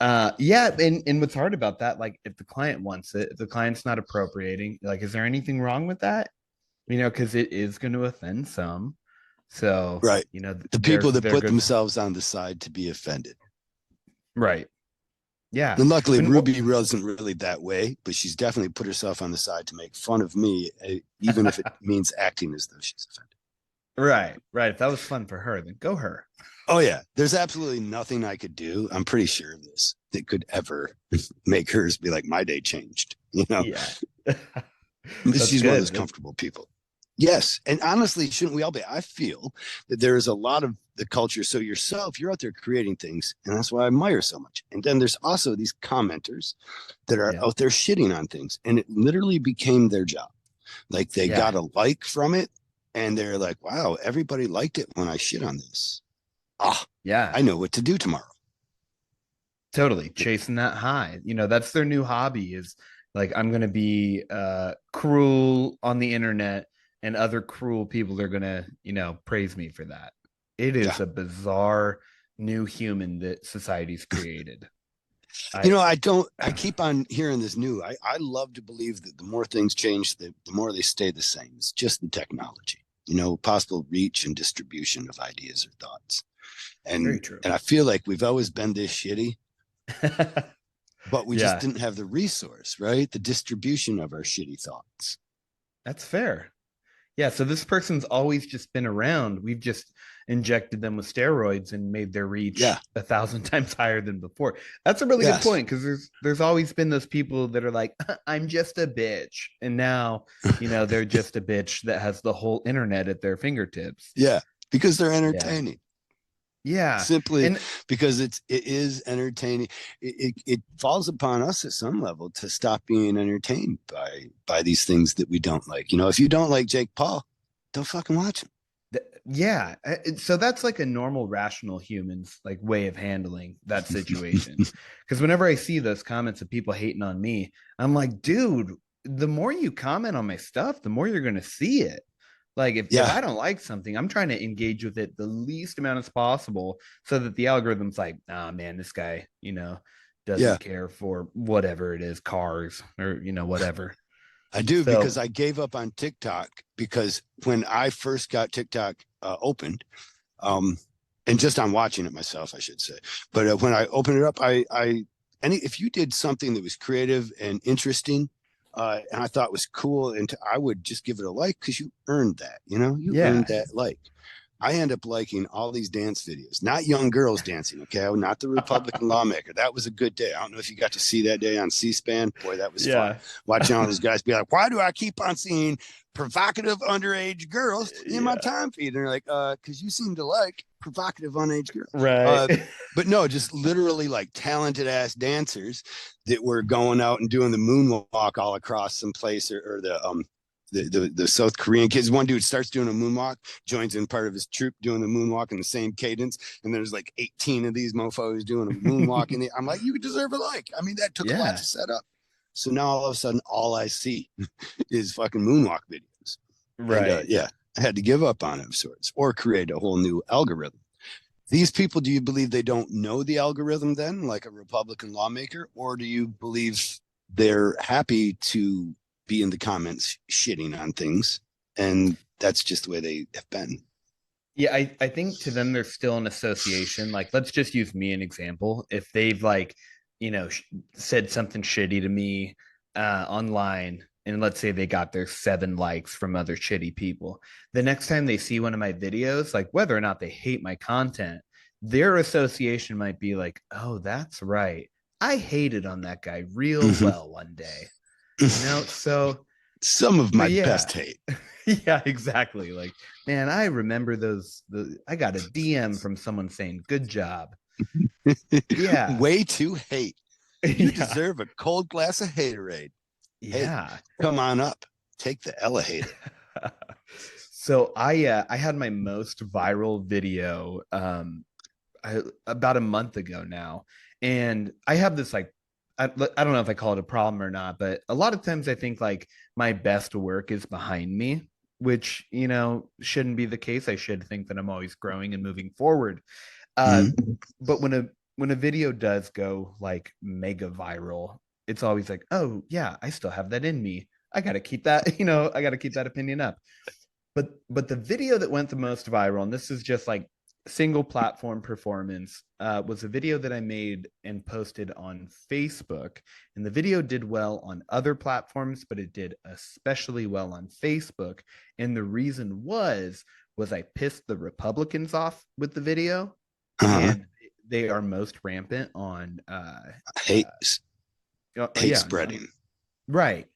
Yeah, and what's hard about that, like if the client wants it, if the client's not appropriating, like, is there anything wrong with that? Because it is going to offend some. So, Right. The people that there put goes themselves on the side to be offended. right. Yeah. And luckily, And Ruby wasn't really that way, but she's definitely put herself on the side to make fun of me, even if it means acting as though she's offended. right. If that was fun for her, then go her. Oh, yeah. There's absolutely nothing I could do. I'm pretty sure of this that could ever make hers be like, my day changed. Yeah. She's one of those good. comfortable people. Yes. And honestly, shouldn't we all be? I feel that there is a lot of the culture. So yourself, you're out there creating things. And that's why I admire so much. And then there's also these commenters that are Yeah. out there shitting on things. And it literally became their job. Like they Yeah. got a like from it. And they're like, wow, everybody liked it when I shit on this. Yeah. I know what to do tomorrow. Totally chasing that high. That's their new hobby is like, I'm going to be cruel on the internet and other cruel people are going to, praise me for that. It Yeah. is a bizarre new human that society's created. I keep on hearing this new. I love to believe that the more things change, the more they stay the same. It's just the technology, possible reach and distribution of ideas or thoughts. Very And true. and I feel like we've always been this shitty, but we just Yeah, didn't have the resource, right? The distribution of our shitty thoughts. that's fair. Yeah, so this person's always just been around. We've just injected them with steroids and made their reach Yeah. 1,000 times higher than before. That's a really good Yes. point because there's always been those people that are like, I'm just a bitch, and now they're just a bitch that has the whole internet at their fingertips. Yeah, because they're Yeah, entertaining. yeah, Simply and because it is entertaining. It falls upon us at some level to stop being entertained by these things that we don't like. If you don't like Jake Paul, don't fucking watch him. yeah. So that's like a normal, rational human's like way of handling that situation. Because whenever I see those comments of people hating on me, I'm like, dude, the more you comment on my stuff, the more you're going to see it. Like if Yeah, I don't like something, I'm trying to engage with it the least amount as possible so that the algorithm's like, ah, man, this guy, yeah, doesn't care for whatever it is, cars or, whatever. I do because So, I gave up on TikTok because when I first got TikTok opened, um, and just on watching it myself, I should say, but when I opened it up, if you did something that was creative and interesting, and I thought was cool, and I would just give it a like because you earned that, you earned yeah. that like. I end up liking all these dance videos, not young girls dancing, okay? Not the Republican lawmaker. That was a good day. I don't know if you got to see that day on C-SPAN. Boy, that was fun. Yeah. Watching all these guys be like, why do I keep on seeing provocative underage girls in my Yeah. time feed? And they're like, because you seem to like provocative underage girls. Right. But no, just literally like talented ass dancers that were going out and doing the moonwalk all across some place or the South Korean kids. One dude starts doing a moonwalk, joins in part of his troop doing the moonwalk in the same cadence, and there's like 18 of these mofos doing a moonwalk. And I'm like, you deserve a like. I mean, that took a lot Yeah. to set up. So now all of a sudden, all I see is fucking moonwalk videos. And Right. yeah, I had to give up on it of sorts or create a whole new algorithm. These people, do you believe they don't know the algorithm then, like a Republican lawmaker, or do you believe they're happy to be in the comments shitting on things, and that's just the way they have been. Yeah, I think to them there's still an association. Like, let's just use me an example. If they've like, said something shitty to me online, and let's say they got their 7 likes from other shitty people, the next time they see one of my videos, like whether or not they hate my content, their association might be like, oh, that's right. I hated on that guy real Mhm. well one day. So Some of so my yeah. best hate. Yeah, exactly. Like, man, I remember I got a DM from someone saying, good job. Yeah. Way to hate. You Yeah. deserve a cold glass of haterade. Hey, Yeah. come on up. Take the elevator. So I had my most viral video about a month ago now. And I have this like, I don't know if I call it a problem or not, but a lot of times I think like my best work is behind me, which, shouldn't be the case. I should think that I'm always growing and moving forward. Uh, Mm-hmm. but when a video does go like mega viral, it's always like, oh yeah, I still have that in me. I got to keep that, I got to keep that opinion up. But the video that went the most viral, and this is just like single platform performance, was a video that I made and posted on Facebook. And the video did well on other platforms, but it did especially well on Facebook. And the reason was I pissed the Republicans off with the video, Uh-huh. and they are most rampant on Hate hate yeah, spreading. right.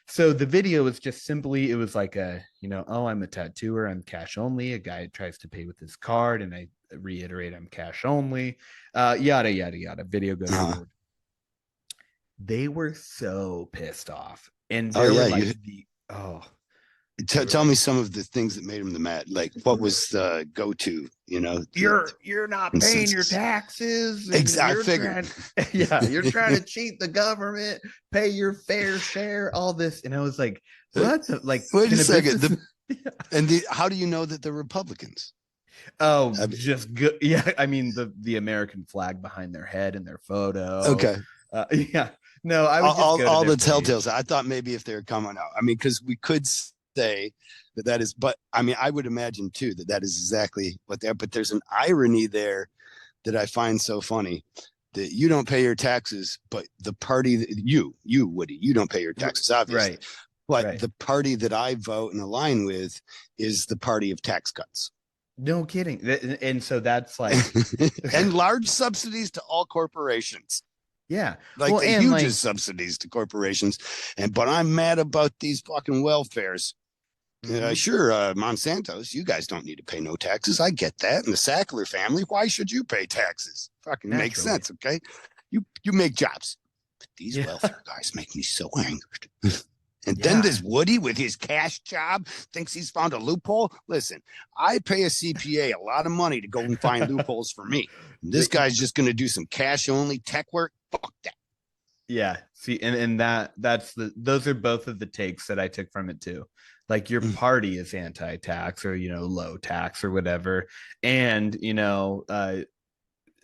So the video was just simply, it was like oh, I'm a tattooer, I'm cash only. A guy tries to pay with his card, and I reiterate, I'm cash only. Yada yada yada. Video goes Uh-huh. forward. They were so pissed off, and Oh there were yeah, like you they were tell me like, some of the things that made him the mad. Like, what was the go-to? The you're not paying your consensus. taxes, and Exact you're figured. trying, yeah, you're trying to cheat the government, pay your fair share, all this. And I was like, what like, Wait a can a second. business How do you know that they're Republicans? Oh, I mean, just good. Yeah, I mean the American flag behind their head and their photo. okay. Yeah, no, I would all, just all, go to all their the telltales. page. I thought maybe if they were coming out, I mean, because we could say that is, but I mean, I would imagine too that is exactly what they're. But there's an irony there that I find so funny that you don't pay your taxes, but the party that you Woody, you don't pay your taxes, obviously. Right, But right. the party that I vote and align with is the party of tax cuts. No kidding. And so that's like, And large subsidies to all corporations, yeah. like Well, the and hugest like, subsidies to corporations. But I'm mad about these fucking welfares. mhm, Sure, Monsanto's, you guys don't need to pay no taxes. I get that. And the Sackler family, why should you pay taxes? Fucking makes naturally. sense, okay? You make jobs. But these Yeah, welfare guys make me so angry. And then yeah, this Woody with his cash job thinks he's found a loophole. Listen, I pay a CPA a lot of money to go and find loopholes for me. And this The- guy's just going to do some cash only tech work. Fuck that. yeah. See, and that's those are both of the takes that I took from it too. Like, your Mm. party is anti-tax, or low tax or whatever, and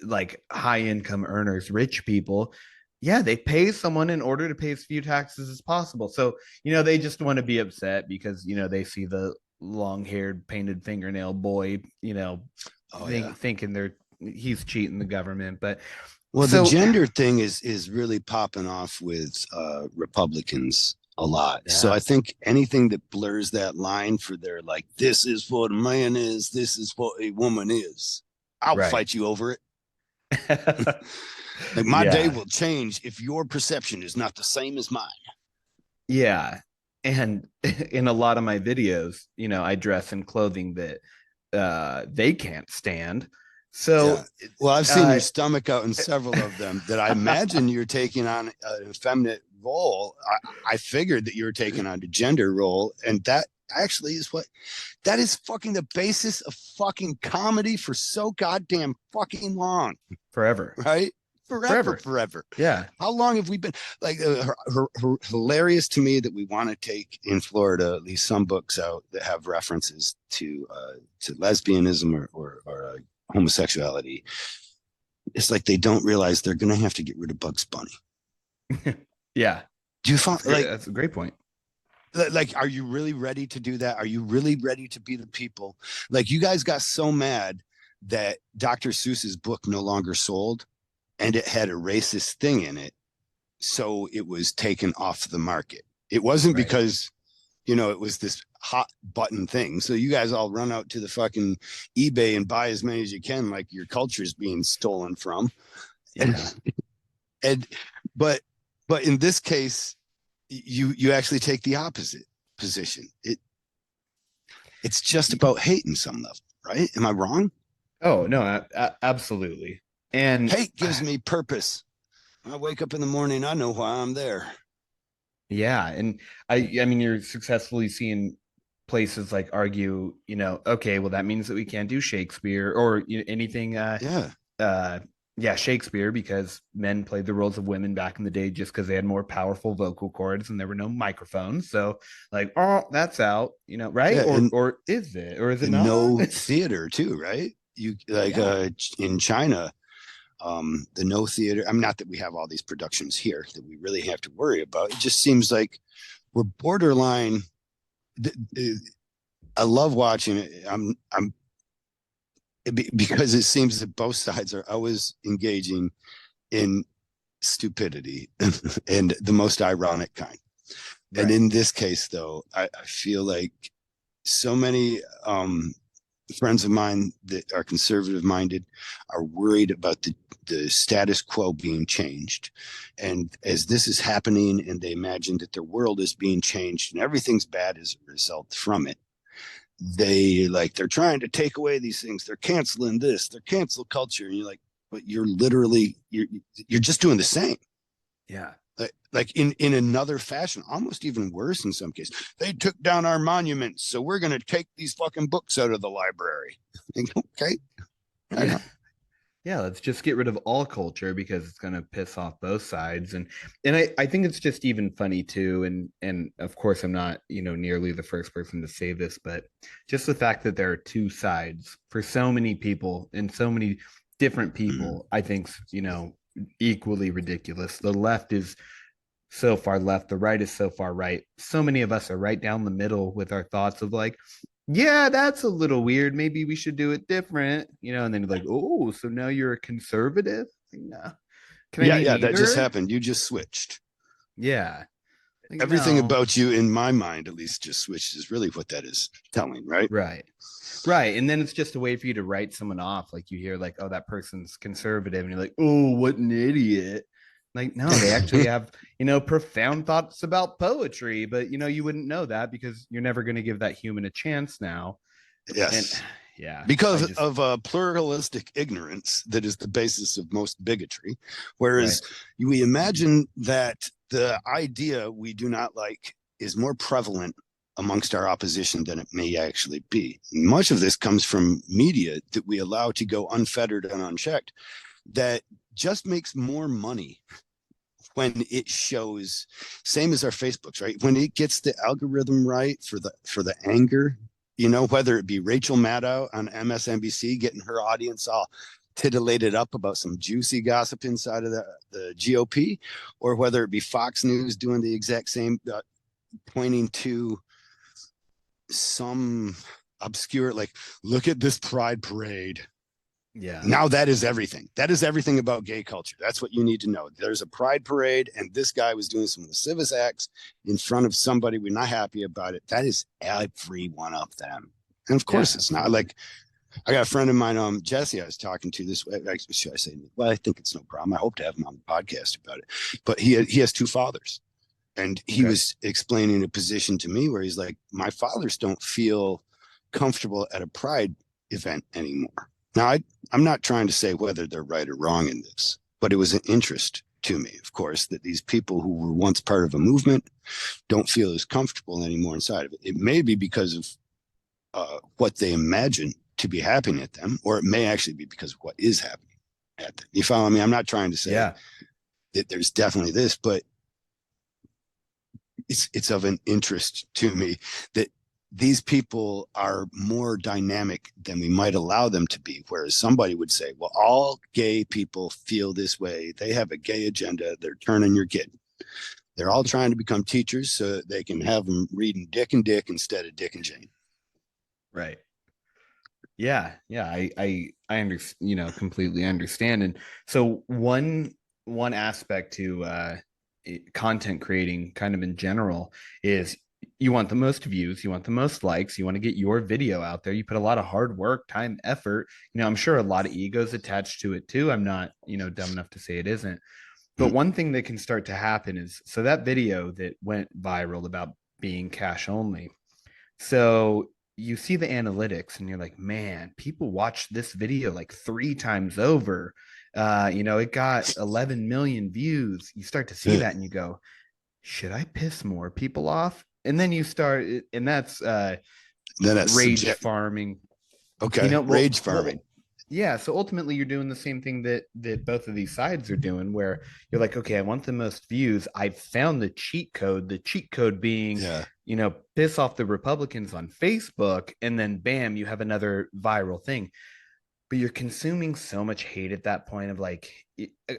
like high income earners, rich people, yeah, they pay someone in order to pay as few taxes as possible. So, they just want to be upset because, they see the long haired painted fingernail boy, Oh yeah. thinking he's cheating the government. But Well, the so, gender thing is really popping off with Republicans a lot. So yeah, I think anything that blurs that line for their like, this is what a man is, this is what a woman is. I'll right. fight you over it. Like my day Yeah. will change if your perception is not the same as mine. Yeah. And in a lot of my videos, I dress in clothing that they can't stand. Yeah. So, Well, I've seen uh, your stomach out in several of them that I imagine you're taking on an effeminate role. I figured that you were taking on a gender role, and that actually is that is fucking the basis of fucking comedy for so goddamn fucking long, forever, right? Forever, forever. forever. Yeah. How long have we been like hilarious to me that we want to take in Florida at least some books out that have references to lesbianism or homosexuality. It's like they don't realize they're going to have to get rid of Bugs Bunny. Yeah. Do you find like That's a great point. Like, are you really ready to do that? Are you really ready to be the people? Like, you guys got so mad that Dr. Seuss's book no longer sold and it had a racist thing in it. So it was taken off the market. It wasn't Right. because, it was this hot button thing. So you guys all run out to the fucking eBay and buy as many as you can, like your culture is being stolen from. And, Yeah. and, but, but in this case, you actually take the opposite position. It's just about hate in some level, right? Am I wrong? Oh no, absolutely. And Hate gives me purpose. I wake up in the morning, I know why I'm there. yeah, and I mean, you're successfully seeing places like argue, okay, well that means that we can't do Shakespeare or anything. Yeah. Uh, yeah, Shakespeare, because men played the roles of women back in the day just because they had more powerful vocal cords and there were no microphones. So like, oh, that's out, right? Yeah. And Or is it? Or is it not? no theater too, right? You like Yeah. in China, the no theater. I'm not that we have all these productions here that we really have to worry about. It just seems like we're borderline. I love watching it. I'm because it seems that both sides are always engaging in stupidity and the most ironic kind. And Right. in this case, though, I feel like so many friends of mine that are conservative minded are worried about the status quo being changed. And as this is happening, and they imagine that their world is being changed and everything's bad as a result from it, they're trying to take away these things. They're canceling this, they're cancel culture. And you're like, but you're just doing the same. Yeah. Like in another fashion, almost even worse in some cases. They took down our monuments, so we're going to take these fucking books out of the library. Like, okay, I Yeah. know. Yeah, let's just get rid of all culture because it's going to piss off both sides. And I think it's just even funny too. And of course I'm not, nearly the first person to say this, but just the fact that there are two sides for so many people and so many different Mm. people, I think, equally ridiculous. The left is so far left, the right is so far right. So many of us are right down the middle with our thoughts of like, yeah, that's a little weird. Maybe we should do it different, and then you're like, oh, so now you're a conservative? Like, no. Can I Yeah, be yeah, that just neither? happened. You just switched. Yeah. Like, Everything no. about you, in my mind, at least, just switched. Is really what that is telling, right? Right. Right. And then it's just a way for you to write someone off. Like you hear like, oh, that person's conservative, and you're like, oh, what an idiot. Like, no, they actually have, profound thoughts about poetry, but you wouldn't know that because you're never going to give that human a chance now. And Yes, yeah, I because just of pluralistic ignorance that is the basis of most bigotry. Whereas right. we imagine that the idea we do not like is more prevalent amongst our opposition than it may actually be. Much of this comes from media that we allow to go unfettered and unchecked, that just makes more money when it shows, same as our Facebooks, right? When it gets the algorithm right for the anger, whether it be Rachel Maddow on MSNBC getting her audience all titillated up about some juicy gossip inside of the GOP, or whether it be Fox News doing the exact same, pointing to some obscure, like, look at this pride parade. Yeah. Now that is everything. That is everything about gay culture. That's what you need to know. There's a pride parade, and this guy was doing some lascivious acts in front of somebody. We're not happy about it. That is every one of them. And of Yeah, course, it's not absolutely. like I got a friend of mine, Jesse, I was talking to this way. Should I say, well, I think it's no problem. I hope to have him on the podcast about it. But he has two fathers. And he Okay. was explaining a position to me where he's like, my fathers don't feel comfortable at a pride event anymore. Now, I'm not trying to say whether they're right or wrong in this, but it was an interest to me, of course, that these people who were once part of a movement don't feel as comfortable anymore inside of it. It may be because of what they imagine to be happening at them, or it may actually be because of what is happening at them. You follow me? I'm not trying to say Yeah. that there's definitely this, but it's of an interest to me that these people are more dynamic than we might allow them to be. Whereas somebody would say, well, all gay people feel this way. They have a gay agenda. They're turning your kid. They're all trying to become teachers so that they can have them reading Dick and Dick instead of Dick and Jane. Right. Yeah, I understand, completely understand. And so one aspect to content creating kind of in general is you want the most views, you want the most likes, you want to get your video out there. You put a lot of hard work, time, effort. I'm sure a lot of egos attached to it too. I'm not, dumb enough to say it isn't. But one thing that can start to happen is, so that video that went viral about being cash only, so you see the analytics and you're like, man, people watched this video like 3 times over. It got 11 million views. You start to see that and you go, should I piss more people off? And then you start, and that's Then that's rage farming. Okay, rage farming. Yeah, so ultimately you're doing the same thing that both of these sides are doing, where you're like, okay, I want the most views. I found the cheat code. The cheat code being, piss off the Republicans on Facebook, and then bam, you have another viral thing. But you're consuming so much hate at that point of like,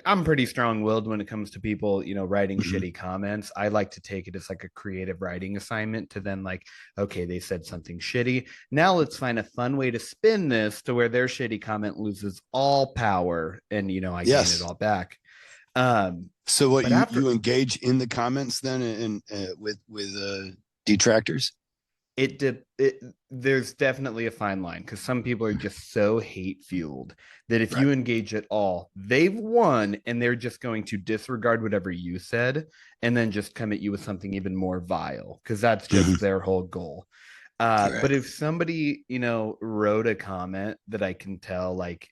I'm pretty strong-willed when it comes to people, writing shitty comments. I like to take it as like a creative writing assignment to then like, okay, they said something shitty. Now let's find a fun way to spin this to where their shitty comment loses all power and, I gain it all back. So what you engage in the comments then and with detractors? There's definitely a fine line, because some people are just so hate fueled that if you engage at all, they've won, and they're just going to disregard whatever you said and then just come at you with something even more vile, because that's just their whole goal. But if somebody, wrote a comment that I can tell, like,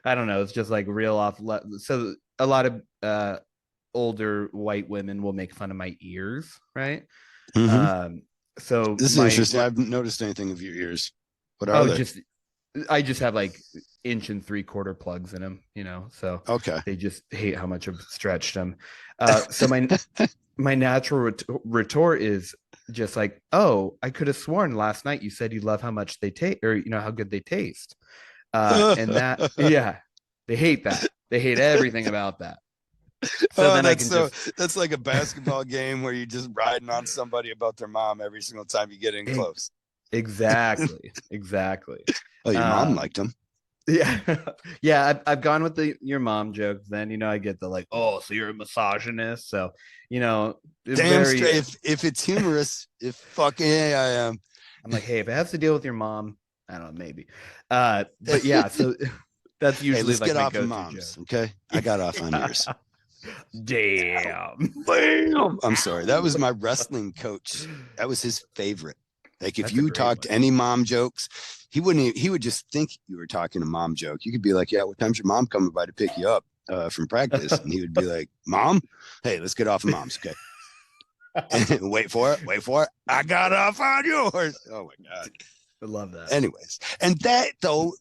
I don't know, it's just like real off. So a lot of older white women will make fun of my ears, right? So this is interesting. I haven't noticed anything of your ears. What are they? I just have like 1 3/4 plugs in them, so okay. They just hate how much I've stretched them. So my natural retort is just like, oh, I could have sworn last night you said you love how much they taste, or how good they taste. And that, they hate that. They hate everything about that. So then that's like a basketball game where you're just riding on somebody about their mom every single time you get in close. Exactly. Oh, your mom liked them. Yeah. I've gone with your mom joke. Then I get the like, oh, so you're a misogynist. So damn straight. If it's humorous, if fucking I am. I'm like, hey, if it has to deal with your mom, I don't know, maybe. But yeah, so that's usually let's like get off of moms. Joke. Okay, I got off on yours. Damn. I'm sorry. That was my wrestling coach. That was his favorite. Like if you talked any mom jokes, he would just think you were talking a mom joke. You could be like, yeah, what time's your mom coming by to pick you up from practice? And he would be like, Mom, hey, let's get off of moms. Okay. Wait for it. I got off on yours. Oh my God. I love that. Anyways. And that though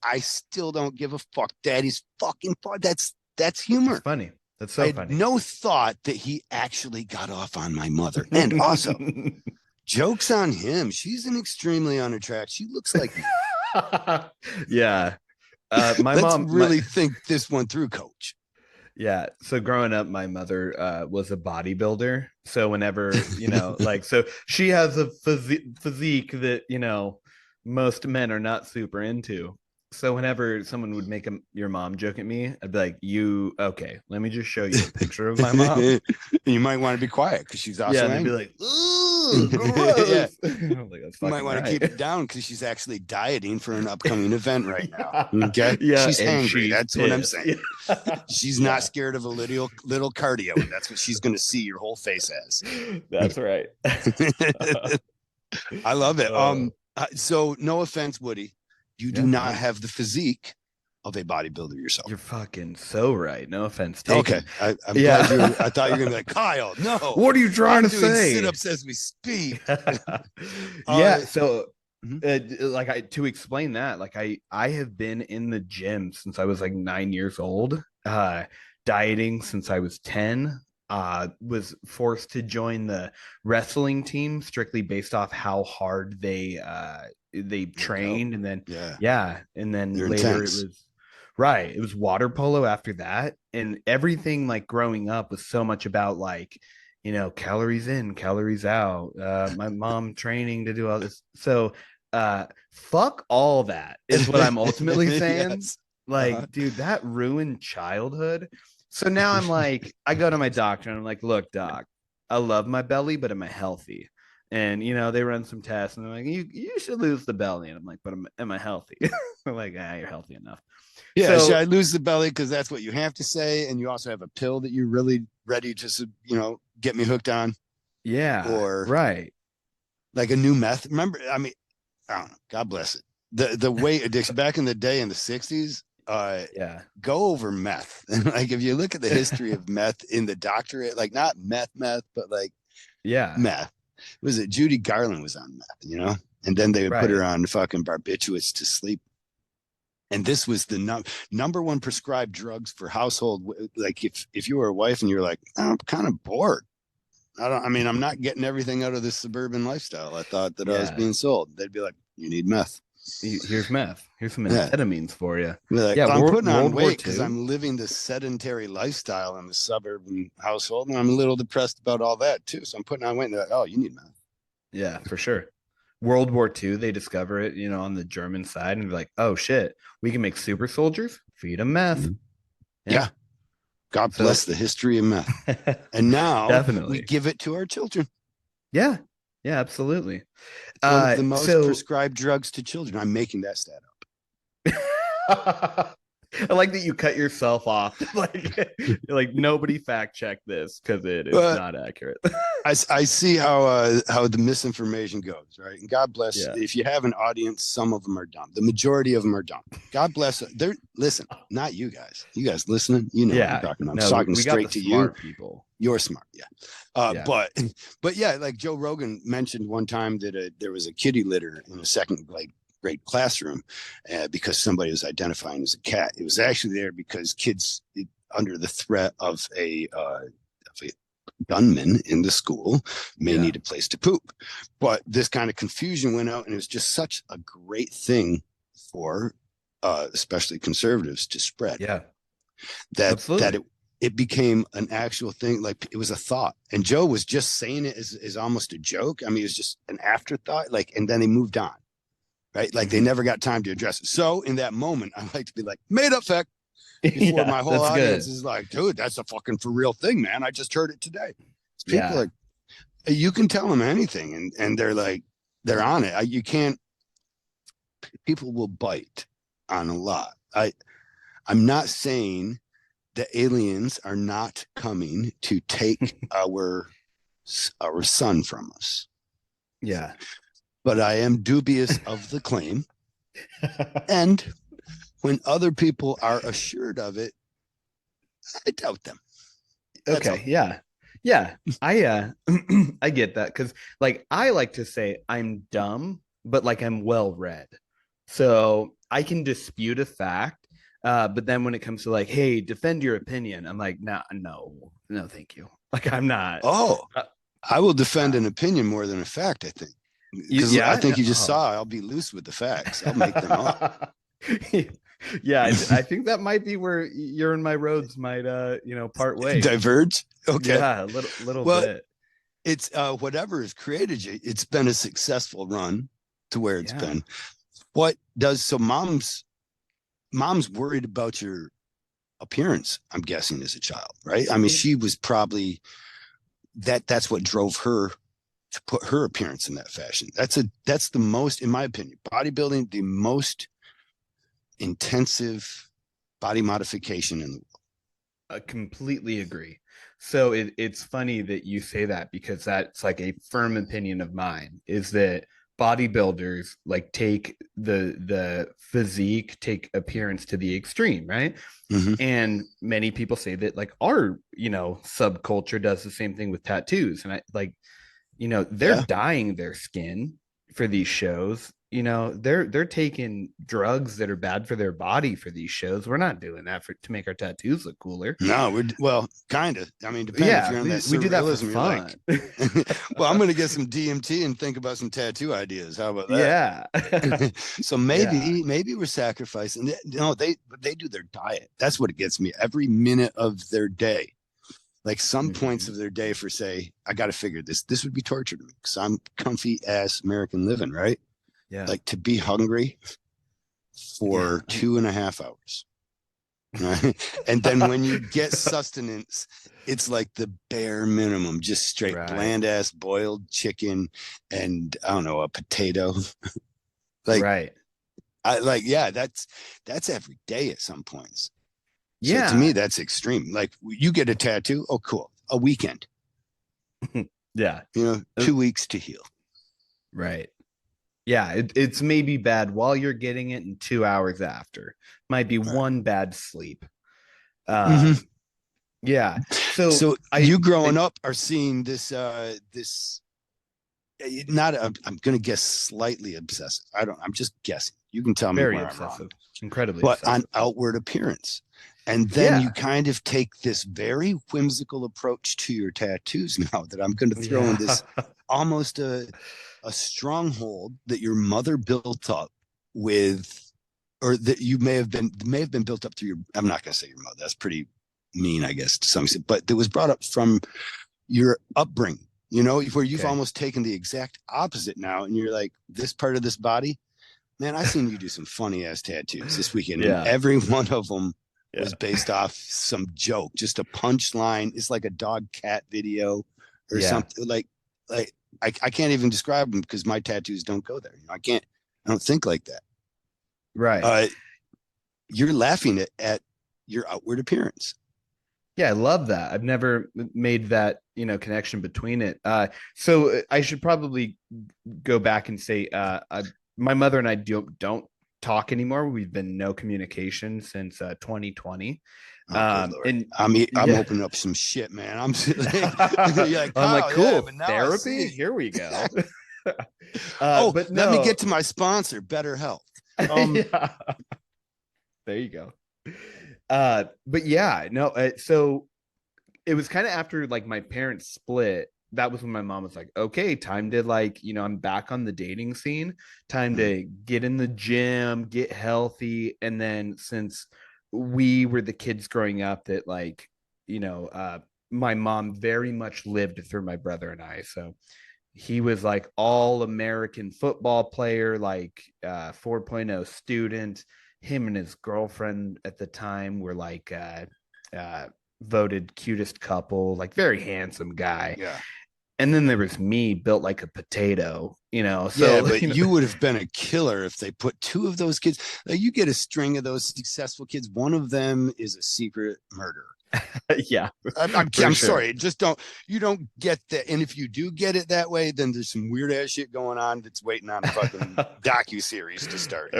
I still don't give a fuck. Daddy's fucking fun. That's humor. It's funny. That's so funny. No thought that he actually got off on my mother. And also, jokes on him. She's an extremely unattractive. She looks like me. Yeah. Let's mom really think this one through, coach. Yeah. So growing up, my mother was a bodybuilder. So whenever, so she has a physique that, most men are not super into. So whenever someone would make your mom joke at me, I'd be like, okay, let me just show you a picture of my mom. You might want to be quiet because she's also angry. They'd be like, ooh, gross. Yeah. Like, you might want to keep it down because she's actually dieting for an upcoming event right now. Okay? Yeah, she's angry. That's pissed. What I'm saying. Yeah. She's not scared of a little cardio, and that's what she's going to see your whole face as. That's right. I love it. So no offense, Woody. You do not have the physique of a bodybuilder yourself. You're fucking so right. No offense taken. Okay. I'm glad I thought you were going to be like, Kyle, no. What are you trying to say? Sit-ups as we speak. Yeah. So to explain that, like I have been in the gym since I was like 9 years old, dieting since I was 10. Was forced to join the wrestling team strictly based off how hard they trained, and then and then They're later intense. it was Right. It was water polo after that. And everything like growing up was so much about like, calories in, calories out. My mom training to do all this. So fuck all that is what I'm ultimately saying. Yes. Uh-huh. Like, dude, that ruined childhood. So now I'm like, I go to my doctor and I'm like, look, doc, I love my belly, but am I healthy? And they run some tests and they're like, you should lose the belly. And I'm like, but am I healthy? They're like, you're healthy enough. Yeah, should So I lose the belly because that's what you have to say, and you also have a pill that you're really ready to get me hooked on, yeah, or right. like a new meth. Remember, I mean, I don't know. God bless it. The weight addiction back in the day in the '60s. Yeah. Go over meth. Like if you look at the history of meth in the doctorate, like not meth, but like Yeah. meth. Was it Judy Garland was on meth, and then they would put her Right. on fucking barbiturates to sleep. And this was the number one prescribed drugs for household. Like if you were a wife and you're like, oh, I'm kind of bored. I mean, I'm not getting everything out of this suburban lifestyle I thought that I was Yeah. being sold. They'd be like, you need meth. Here's meth. Here's some Yeah. amphetamines for you. Be like, Yeah. I'm putting on World War weight because II. I'm living this sedentary lifestyle in the suburban household. And I'm a little depressed about all that too. So I'm putting on weight. And they're like, oh, you need meth. Yeah, for sure. World War II, they discover it, on the German side, and be like, oh shit, we can make super soldiers, feed them meth. Mm-hmm. Yeah. Yeah. God So bless the history of meth. And now we definitely. give it to our children. Yeah. Yeah, absolutely. It's one of the most So prescribed drugs to children. I'm making that stat I like that you cut yourself off. Like, you're like nobody fact check this because it is up. not accurate. I see how the misinformation goes, right? And God bless Yeah. if you have an audience, some of them are dumb. The majority of them are dumb. God bless. They're listen, not you guys. You guys listening, you know what I'm Yeah. talking about. I'm No, we, talking we got the straight to you. smart people. You're smart, yeah. Yeah. But yeah, like Joe Rogan mentioned one time that there was a kitty litter in a second grade classroom because somebody was identifying as a cat. It was actually there because kids under the threat of a gunman in the school may Yeah. need a place to poop. But this kind of confusion went out, and it was just such a great thing for especially conservatives to spread Yeah. that Absolutely. it became an actual thing. Like it was a thought, and Joe was just saying it as almost a joke. I mean, it was just an afterthought. Like, and then they moved on, right? Like they Mhm. never got time to address it. So in that moment, I like to be like, made up fact before Yeah, my whole that's audience good. is like, dude, that's a fucking for real thing, man. I just heard it today. People Yeah. are, you can tell them anything, and they're like, they're on it. You can't. People will bite on a lot. I'm not saying the aliens are not coming to take our sun from us, Yeah. but I am dubious of the claim. And when other people are assured of it, I doubt them. That's all. Okay. Yeah. Yeah. I I get that because like I like to say I'm dumb, but like I'm well read. So I can dispute a fact. But then when it comes to like, hey, defend your opinion, I'm like, nah, no, thank you. Like I'm not. Oh, Uh, I will defend uh, an opinion more than a fact, I think. Because I yeah. think you just Oh. saw I'll be loose with the facts. I'll make them up. Yeah, I think that might be where you're and my roads might part ways. Diverge. Okay. Yeah, a little Well, bit. it's whatever has created you. It's been a successful run to where it's Yeah. been. What does so mom's worried about your appearance, I'm guessing, as a child, right? I mean, It- she was probably that's what drove her to put her appearance in that fashion. That's the most, in my opinion, bodybuilding, the most intensive body modification in the world. I completely agree. So it's funny that you say that because that's like a firm opinion of mine is that bodybuilders like take the physique, take appearance to the extreme, right? Mm-hmm. And many people say that like our subculture does the same thing with tattoos, and I like they're Yeah. dyeing their skin for these shows, they're taking drugs that are bad for their body for these shows. We're not doing that to make our tattoos look cooler. No, well, kind of. I mean, depend if Yeah, you're in that we do that for surrealism. You're fun. like, well, I'm going to get some DMT and think about some tattoo ideas. How about that? Yeah. So Yeah. maybe we're sacrificing. No, they do their diet. That's what it gets me. Every minute of their day, like some points Mhm. of their day, for say, I got to figure this. This would be torture to me because I'm comfy ass American living, right? Yeah. Like to be hungry Yeah. for 2.5 hours. Right? And then when you get sustenance, it's like the bare minimum, just straight Right. bland ass boiled chicken and I don't know, a potato. Like Right. yeah, that's every day at some points. So to me, Yeah. that's extreme. Like you get a tattoo, oh cool. A weekend, Yeah. 2 weeks to heal. Right. Yeah, it's maybe bad while you're getting it and 2 hours after. Might be Right. one bad sleep. Mm-hmm. Um, yeah. So So you growing up are seeing this not I'm going to guess slightly obsessive. I'm just guessing. You can tell me very where I'm wrong. obsessive, incredibly But on obsessive. outward appearance. And then you Yeah. kind of take this very whimsical approach to your tattoos now that I'm going to throw in Yeah. this almost a stronghold that your mother built up with, or that you may have been built up through your, I'm not going to say your mother. That's pretty mean, I guess, to some extent, but that was brought up from your upbringing, where you've Okay. almost taken the exact opposite now. And you're like, this part of this body, man, I seen you do some funny ass tattoos this weekend, and Yeah. every one of them Yeah. was based off some joke, just a punchline. It's like a dog cat video or Yeah. something. Like I can't even describe them because my tattoos don't go there. I can't. I don't think like that. Right. Uh, you're laughing at your outward appearance. Yeah, I love that. I've never made that, connection between it. So I should probably go back and say, my mother and I don't talk anymore. We've been no communication since 2020. Oh, good lord! And I'm yeah, opening up some shit, man. You're like I'm like, Kyle, yeah, cool, but now I therapy. see. Here we go. Oh, But let me no, get to my sponsor, Better Health. yeah, there you go. But yeah, no. So it was kind of after like my parents split. That was when my mom was like, okay, time to like, I'm back on the dating scene, time Mm, to get in the gym, get healthy. And then since we were the kids growing up that like, my mom very much lived through my brother and I. So he was like all American football player, like 4.0 student. Him and his girlfriend at the time were like uh, voted cutest couple, like very handsome guy. yeah. And then there was me built like a potato, Yeah, So, but you would have been a killer if they put two of those kids. Like you get a string of those successful kids. One of them is a secret murderer. yeah, for I'm sure. sorry. Just you don't get that. And if you do get it that way, then there's some weird ass shit going on that's waiting on a fucking docu series to start.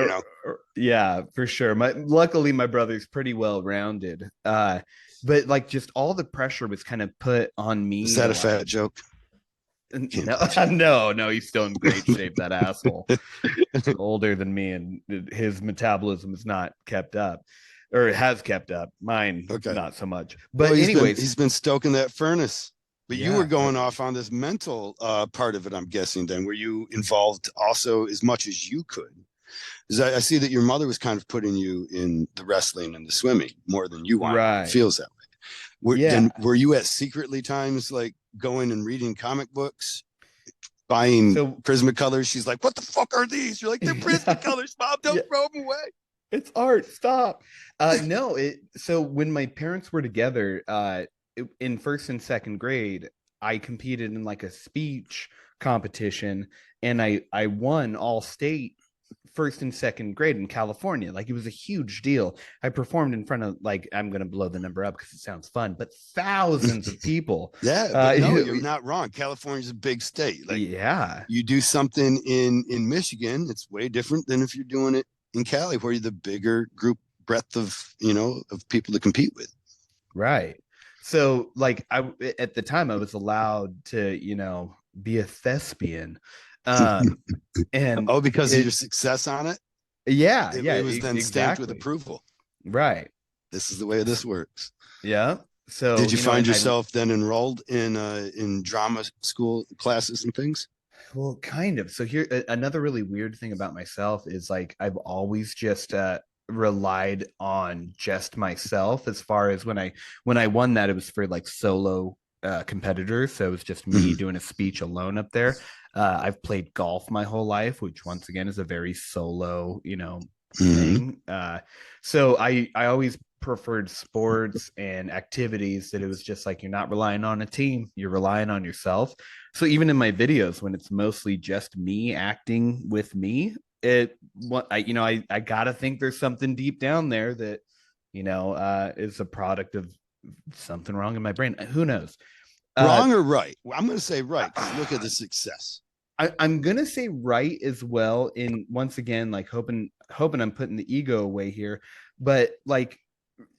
Yeah, for sure. Luckily my brother's pretty well rounded. But like just all the pressure was kind of put on Is me that to a fat like joke? Can't no, believe you. no, he's still in great shape, that asshole. Older than me, and his metabolism is not kept up, or it has kept up. Mine, Okay. not so much. Well, But anyways, he's been stoking that furnace. But you were yeah, going off on this mental part of it, I'm guessing. Then were you involved also as much as you could? Because I see that your mother was kind of putting you in the wrestling and the swimming more than you wanted. It right, feels that way. yeah. Were you at secretly times like going and reading comic books, buying So Prismacolors? She's like, "What the fuck are these?" You're like, "They're yeah, Prismacolors, Mom. yeah, Don't throw them away." it's art. Stop. No, it. So when my parents were together, in first and second grade, I competed in like a speech competition, and I won all state first and second grade in California. Like it was a huge deal. I performed in front of like I'm gonna blow the number up because it sounds fun, but thousands of people. Yeah, but no, you're not wrong. California's a big state. Like Yeah, you do something in Michigan, it's way different than if you're doing it in Cali, where you're the bigger group breadth of of people to compete with. right. So like I at the time I was allowed to be a thespian. Um, and Oh, because of your it, success on it, yeah, yeah, it was then stamped with exactly. approval. Right. This is the way this works. Yeah. So, Did you find and I, yourself then enrolled in drama school classes and things? well, kind of. So here, another really weird thing about myself is like I've always just relied on just myself. As far as when I won that, it was for like solo competitors, so it was just me Mm-hmm. doing a speech alone up there. I've played golf my whole life, which once again is a very solo, Mm-hmm. thing. So I always preferred sports and activities that it was just like you're not relying on a team, you're relying on yourself. So even in my videos, when it's mostly just me acting with me, it what I gotta think there's something deep down there that is a product of something wrong in my brain. Who knows? Uh, Wrong or right? Well, I'm going to say right because look at the success. I'm gonna say right as well. In once again, like hoping I'm putting the ego away here, but like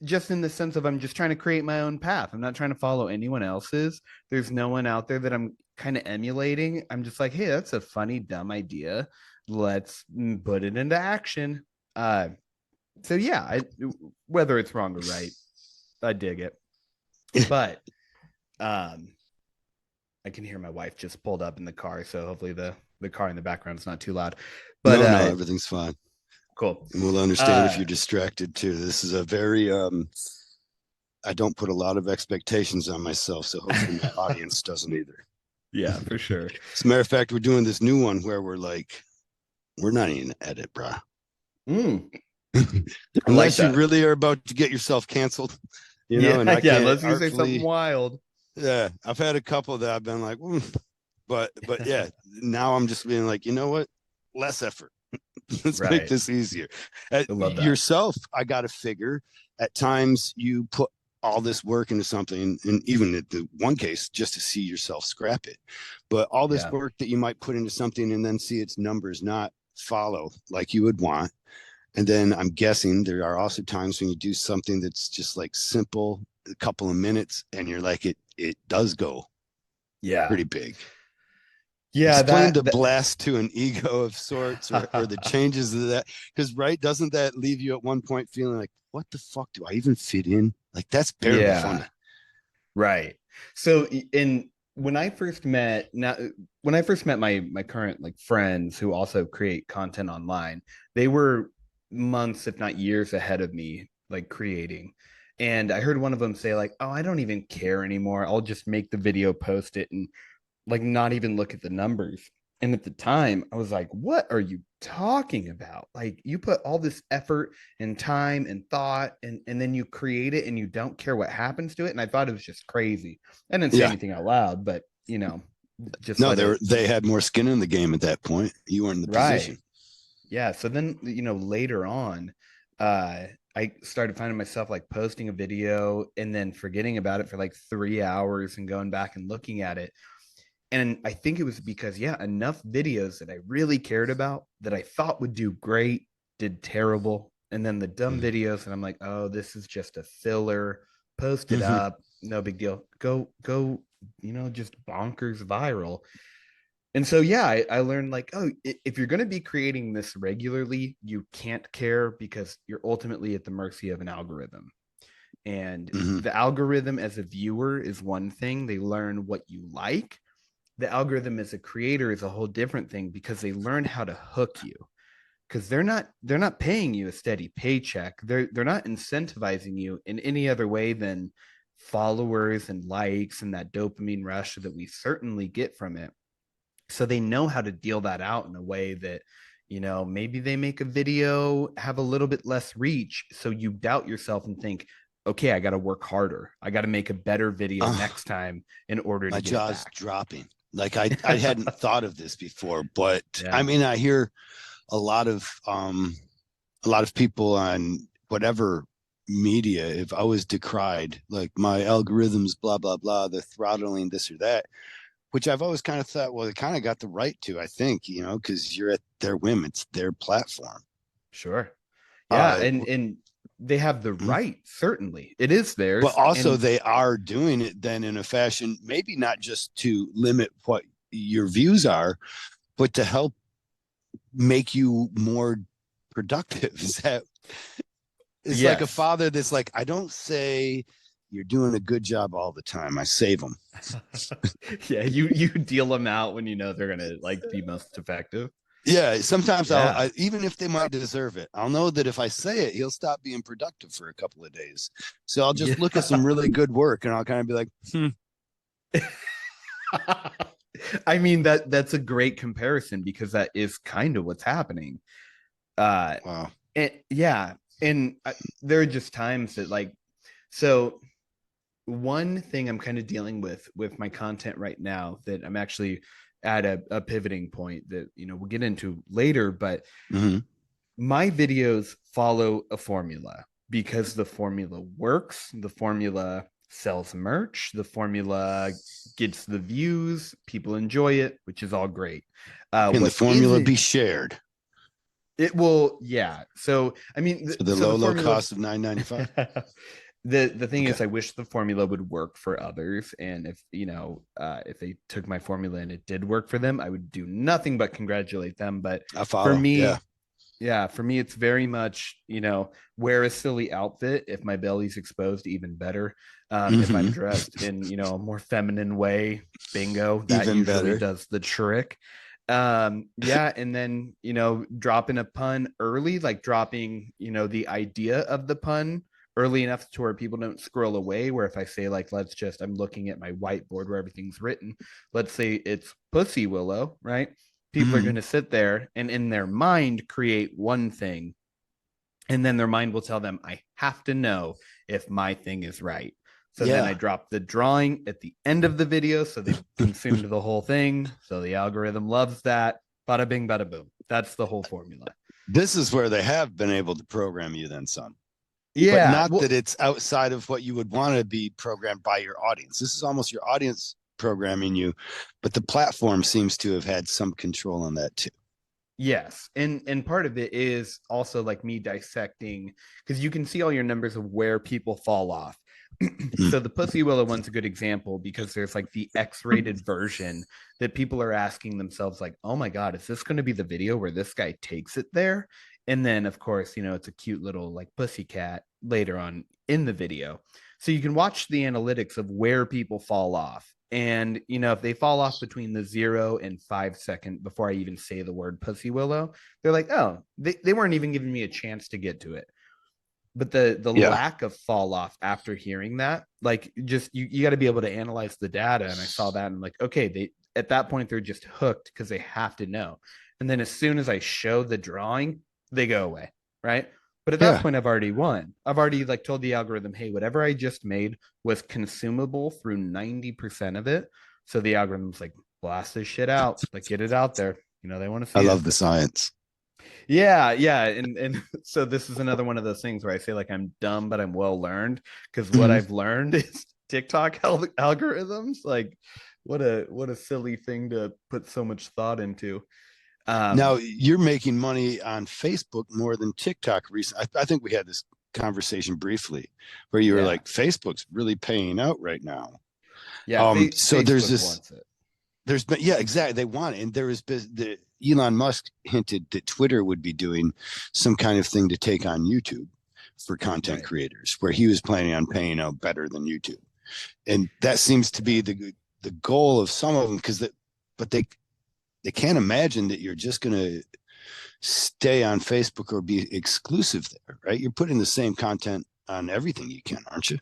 just in the sense of I'm just trying to create my own path. I'm not trying to follow anyone else's. There's no one out there that I'm kind of emulating. I'm just like, hey, that's a funny, dumb idea. Let's put it into action. Uh, so yeah, whether it's wrong or right, I dig it. But um, I can hear my wife just pulled up in the car, so hopefully the car in the background is not too loud. But No, everything's fine. cool. And we'll understand if Uh, you're distracted too. This is a very I don't put a lot of expectations on myself, so hopefully my audience doesn't either. yeah, for sure. As a matter of fact, we're doing this new one where we're like, we're not even edit, bro. Mm, I like Unless you that. really are about to get yourself canceled, Yeah, and I yeah. can't Unless you say something artfully. wild. Yeah, I've had a couple that I've been like, but yeah, now I'm just being like, you know what? Less effort. Let's make Right. this easier. At I love that. yourself, I got to figure at times you put all this work into something, and even in the one case, just to see yourself scrap it. But all this Yeah. work that you might put into something and then see its numbers not follow like you would want. And then I'm guessing there are also times when you do something that's just like simple, a couple of minutes, and you're like, it does go Yeah. pretty big. Yeah. Explain the That blast to an ego of sorts or the changes of that. Because, right, doesn't that leave you at one point feeling like, what the fuck do I even fit in? Like, that's barely yeah. funny. Right. So in when I first met my current like friends who also create content online, they were months, if not years ahead of me, like creating. And I heard one of them say, like, oh, I don't even care anymore. I'll just make the video, post it, and like not even look at the numbers. And at the time, I was like, what are you talking about? Like, you put all this effort and time and thought, and then you create it and you don't care what happens to it. And I thought it was just crazy. I didn't say Yeah. anything out loud, but just No, let it. they had more skin in the game at that point. You weren't in the Right. position. Yeah. So then, later on, uh, I started finding myself like posting a video and then forgetting about it for like 3 hours and going back and looking at it. And I think it was because, yeah, enough videos that I really cared about that I thought would do great did terrible. And then the dumb videos, and I'm like, oh, this is just a filler. Post it Mm-hmm. up. No big deal. Go, just bonkers viral. And so, yeah, I learned like, oh, if you're going to be creating this regularly, you can't care because you're ultimately at the mercy of an algorithm. And Mm-hmm. the algorithm as a viewer is one thing, they learn what you like. The algorithm as a creator is a whole different thing because they learn how to hook you, because they're not paying you a steady paycheck. They're not incentivizing you in any other way than followers and likes and that dopamine rush that we certainly get from it. So they know how to deal that out in a way that, maybe they make a video have a little bit less reach, so you doubt yourself and think, okay, I got to work harder, I got to make a better video next time in order to My get it jaw's back. dropping. Like I hadn't thought of this before, but I Yeah. mean, I hear a lot of people on whatever media have always decried like my algorithms, blah blah blah, the throttling this or that, which I've always kind of thought, well, they kind of got the right to, I think, because you're at their whim, it's their platform. Sure. Yeah, Uh, and they have the right, certainly. It is but theirs. also And they are doing it then in a fashion, maybe not just to limit what your views are, but to help make you more productive. Is that is like a Yes. father that's like, I don't say you're doing a good job all the time. I save them. Yeah, you deal them out when you know they're gonna like be most effective. Yeah, sometimes Yeah. even if they might deserve it, I'll know that if I say it, he'll stop being productive for a couple of days. So I'll just Yeah. look at some really good work and I'll kind of be like, I mean that's a great comparison because that is kind of what's happening. Uh wow. and yeah, and there are just times that like so one thing I'm kind of dealing with my content right now that I'm actually at a pivoting point that we'll get into later, but Mm-hmm. my videos follow a formula because the formula works, the formula sells merch, the formula gets the views, people enjoy it, which is all great. Can the What formula be isn't shared it will, yeah. So I mean, for the so the low formula cost of $9.95? the thing Okay. is I wish the formula would work for others, and if if they took my formula and it did work for them, I would do nothing but congratulate them. But I for follow. Yeah. me, yeah, for me it's very much wear a silly outfit. If my belly's exposed, even better. If I'm Mm-hmm. dressed in a more feminine way, bingo, that Even usually better. does the trick. Yeah, and then dropping a pun early, like dropping the idea of the pun early enough to where people don't scroll away. Where if I say like, I'm looking at my whiteboard where everything's written, let's say it's pussy willow, right? People are Mm-hmm. going to sit there and in their mind create one thing, and then their mind will tell them, I have to know if my thing is right. So then I Yeah. drop the drawing at the end of the video, so they've consumed the whole thing, so the algorithm loves that. Bada bing, bada boom. That's the whole formula. This is where they have been able to program you then, son. But Yeah, not that well, it's outside of what you would want to be programmed by your audience. This is almost your audience programming you, but the platform seems to have had some control on that too. yes, and part of it is also like me dissecting, because you can see all your numbers of where people fall off. Mm. So the Pussy Willow one's a good example because there's like the X-rated version that people are asking themselves like, "Oh my God, is this going to be the video where this guy takes it there?" And then of course, it's a cute little like pussy cat later on in the video. So you can watch the analytics of where people fall off. And if they fall off between the 0 and 5 second before I even say the word Pussy Willow, they're like, "Oh, they weren't even giving me a chance to get to it." But the Yeah. lack of fall off after hearing that, like, just you got to be able to analyze the data. And I saw that and I'm like, okay, they at that point they're just hooked because they have to know. And then as soon as I show the drawing, they go away, right? But at that Yeah. point I've already won. I've already like told the algorithm, hey, whatever I just made was consumable through 90% of it. So the algorithm's like, blast this shit out, like get it out there. They want to I see it. love the science. Yeah, yeah, and so this is another one of those things where I say like I'm dumb, but I'm well learned, because what Mhm. I've learned is TikTok algorithms. Like, what a silly thing to put so much thought into. Now Um, you're making money on Facebook more than TikTok recently. I think we had this conversation briefly where you were yeah, like, Facebook's really paying out right now. yeah. So Facebook wants it. there's been, yeah, exactly. They want it. And there is the Elon Musk hinted that Twitter would be doing some kind of thing to take on YouTube for content Right. creators, where he was planning on paying out better than YouTube. And that seems to be the goal of some of them, but they can't imagine that you're just going to stay on Facebook or be exclusive there, right? You're putting the same content on everything you can, aren't you?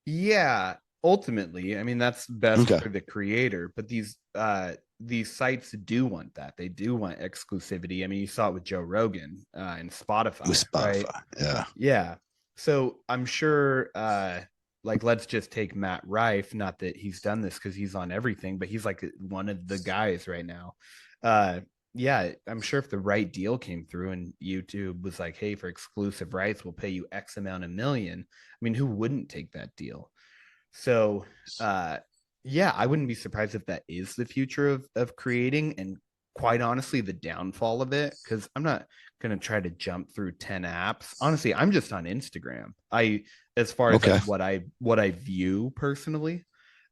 Yeah, ultimately, I mean that's best Okay. for the creator, but these sites do want that. They do want exclusivity. I mean, you saw it with Joe Rogan and With Spotify, right? Spotify. Yeah. Yeah. So I'm sure like let's just take Matt Rife, not that he's done this because he's on everything, but he's like one of the guys right now. Uh yeah, I'm sure if the right deal came through and YouTube was like, hey, for exclusive rights, we'll pay you X amount of million. I mean, who wouldn't take that deal? So yeah, I wouldn't be surprised if that is the future of creating, and quite honestly, the downfall of it, because I'm not gonna try to jump through 10 apps. Honestly, I'm just on Instagram. As far as like Okay. what I view personally.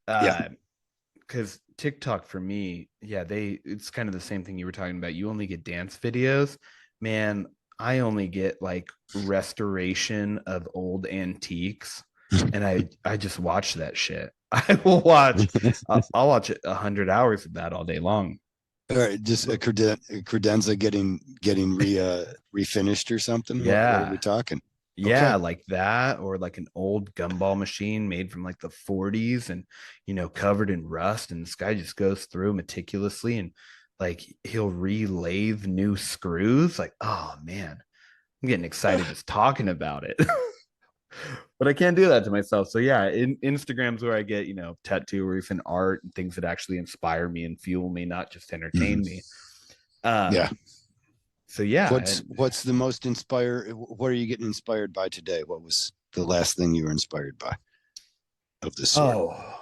Yeah. Uh because TikTok for me, yeah, it's kind of the same thing you were talking about. You only get dance videos. Man, I only get like restoration of old antiques, and I just watch that shit. I will watch. I'll watch 100 hours of that all day long. Or just a credenza getting refinished or something. What are we Yeah, talking? yeah, Okay. like that, or like an old gumball machine made from like the 40s and covered in rust. And this guy just goes through meticulously and like he'll relathe new screws. Like, oh man, I'm getting excited just talking about it. But I can't do that to myself. So yeah, Instagram's where I get, tattooers and art and things that actually inspire me and fuel me, not just Mhm. entertain me. Yeah. So yeah, What's the most inspired? What are you getting inspired by today? What was the last thing you were inspired by of this sort? oh,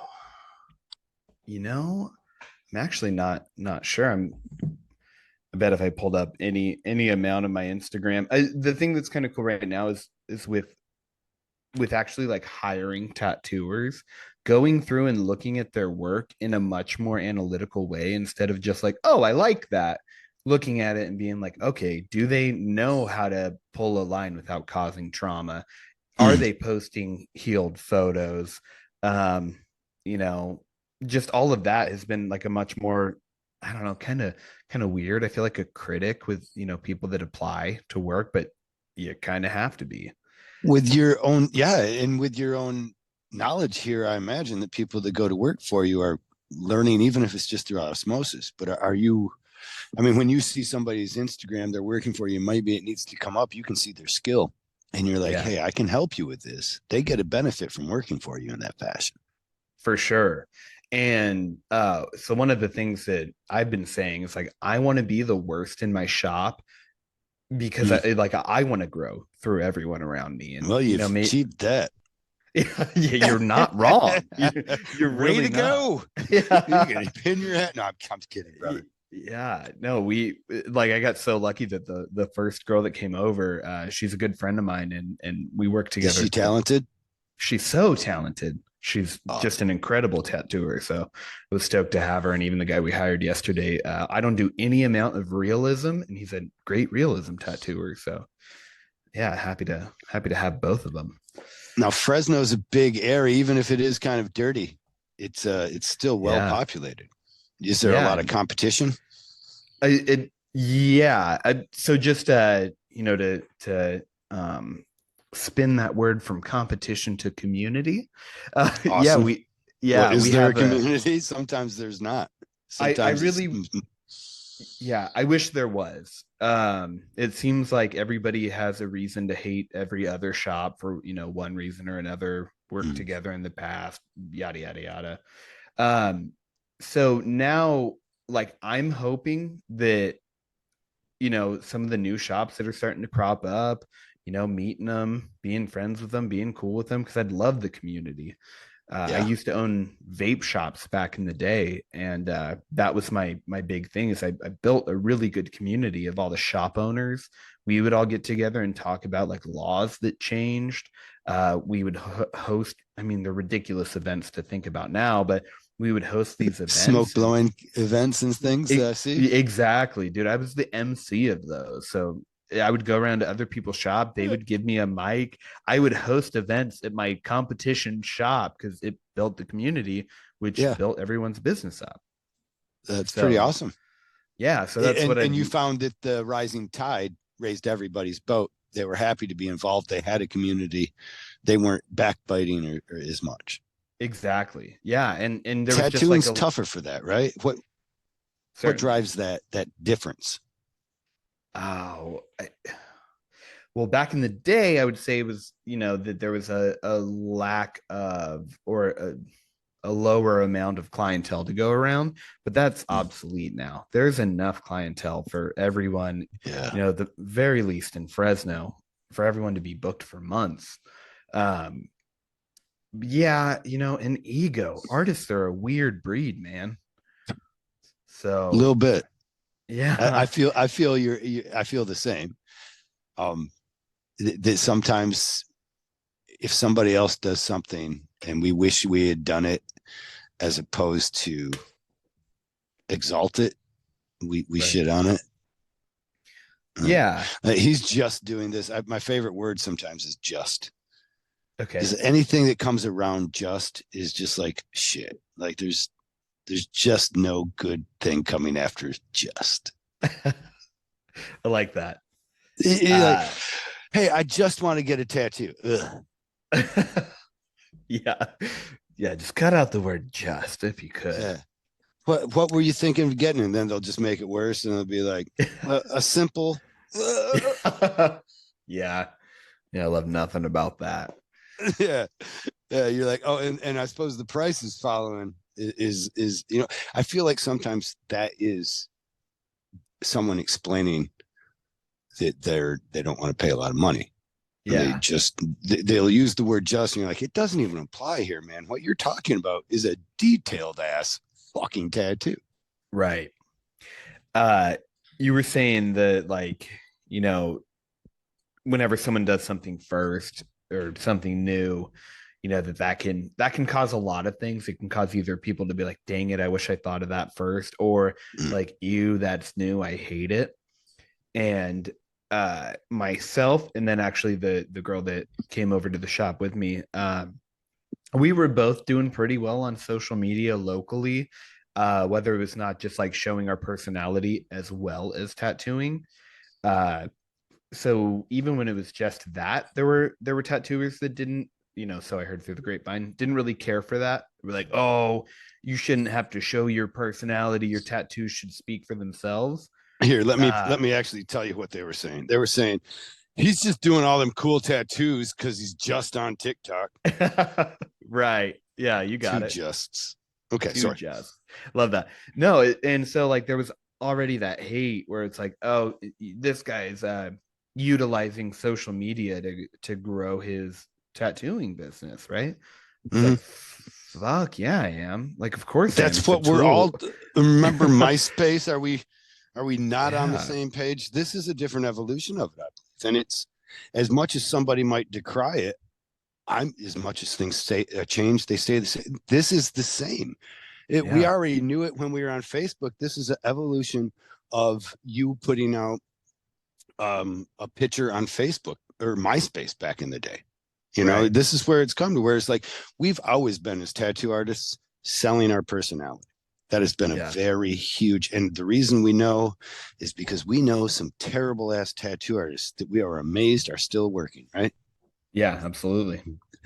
I'm actually not sure. I bet if I pulled up any amount of my Instagram, the thing that's kind of cool right now is with actually like hiring tattooers, going through and looking at their work in a much more analytical way instead of just like, oh, I like that. Looking at it and being like, okay, do they know how to pull a line without causing trauma? Are Mm. they posting healed photos? Um, you know, just all of that has been like a much more, I don't know, kind of weird. I feel like a critic with, people that apply to work, but you kind of have to be. With your own, yeah, and with your own knowledge here, I imagine that people that go to work for you are learning, even if it's just through osmosis. But are you? I mean, when you see somebody's Instagram, they're working for you. Maybe it needs to come up. You can see their skill, and you're like, Yeah, "Hey, I can help you with this." They get a benefit from working for you in that fashion. for sure. And so one of the things that I've been saying is like I want to be the worst in my shop because Mm. I want to grow through everyone around me. And Well, you've achieved that. yeah, you're not wrong. You're Way really to not. go! You're Yeah. gonna pin your hat. No, I'm kidding, brother. Yeah, no, we like I got so lucky that the first girl that came over, she's a good friend of mine, and we work Is together. she talented? She's so talented. She's just Awesome. an incredible tattooer. So I was stoked to have her. And even the guy we hired yesterday, I don't do any amount of realism, and he's a great realism tattooer. So yeah, happy to have both of them. Now Fresno's a big area, even if it is kind of dirty. It's still well Yeah, populated. Is there a yeah, lot of competition? yeah. So just to spin that word from competition to community. Yeah, Awesome. Well, is we there a have a. community? Sometimes there's not. I Sometimes it's really, yeah, I wish there was. It seems like everybody has a reason to hate every other shop for, one reason or another, work mm, together in the past, yada yada yada. Um, so now like I'm hoping that, some of the new shops that are starting to crop up, meeting them, being friends with them, being cool with them, because I'd love the community. I yeah. used to own vape shops back in the day, and that was my big thing. Is I built a really good community of all the shop owners. We would all get together and talk about like laws that changed. We would host. I mean, they're ridiculous events to think about now, but we would host these Smoke events and blowing events and things. See, exactly, dude. I was the MC of those, so I would go around to other people's shop. They would give me a mic. I would host events at my competition shop because it built the community, which yeah, built everyone's business up. that's pretty So awesome. yeah, so that's what And I'd you found that the rising tide raised everybody's boat. They were happy to be involved. They had a community. They weren't backbiting or as much. exactly. Yeah, and there was just like Tattooing's a tougher for that, right? What certainly. drives that difference? Oh, well, back in the day, I would say it was, that there was a lack of or a lower amount of clientele to go around, but that's Mm, obsolete now. There's enough clientele for everyone, yeah. the very least in Fresno, for everyone to be booked for months. Um, yeah, an ego. Artists are a weird breed, man. A So little bit. I yeah, feel I feel the same. Um, that sometimes if somebody else does something and we wish we had done it, as opposed to exalt it. We Right. shit on it. Like, Yeah. he's just doing this. My favorite word sometimes is just, Okay. because anything that comes around just is just like shit. Like there's just no good thing coming after just. I like that. Like, Uh hey, I just want to get a tattoo. Ugh. yeah. Yeah, just cut out the word just if you could. Yeah. What were you thinking of getting? And then they'll just make it worse, and it'll be like a simple. Yeah. Yeah, I love nothing about that. Yeah, yeah. You're like, oh, and I suppose the price is following is I feel like sometimes that is someone explaining that they don't want to pay a lot of money, and Yeah. they'll use the word just, and you're like, it doesn't even apply here, man. What you're talking about is a detailed ass fucking tattoo. Right. Uh you were saying that like, you know, whenever someone does something first or something new, that can cause a lot of things. It can cause either people to be like, dang it, I wish I thought of that first, or Mm. like, ew, that's new, I hate it. And myself, and then actually the girl that came over to the shop with me, we were both doing pretty well on social media locally, whether it was not just like showing our personality as well as tattooing. So even when it was just that, there were tattooers that didn't, so I heard through the grapevine, didn't really care for that. We're like, oh, you shouldn't have to show your personality, your tattoos should speak for themselves. Here, uh let me actually tell you what they were saying. They were saying he's just doing all them cool tattoos because he's just on TikTok. right, yeah, you got Two it. justs. Okay, Two sorry. just love that. No, and so like there was already that hate where it's like, oh, this guy's utilizing social media to grow his tattooing business, right? It's Mm-hmm. like, fuck yeah, I am. Like, of course I am. That's It's a what we're all. tool. Remember MySpace? Are we not on the Yeah, same page? This is a different evolution of it, and it's as much as somebody might decry it. I'm as much as things say change, they stay the same. This is the same. We yeah, already knew it when we were on Facebook. This is an evolution of you putting out a picture on Facebook or MySpace back in the day. right, This is where it's come to where it's like we've always been as tattoo artists selling our personality. That has been a yeah, very huge, and the reason we know is because we know some terrible ass tattoo artists that we are amazed are still working, right? yeah, absolutely,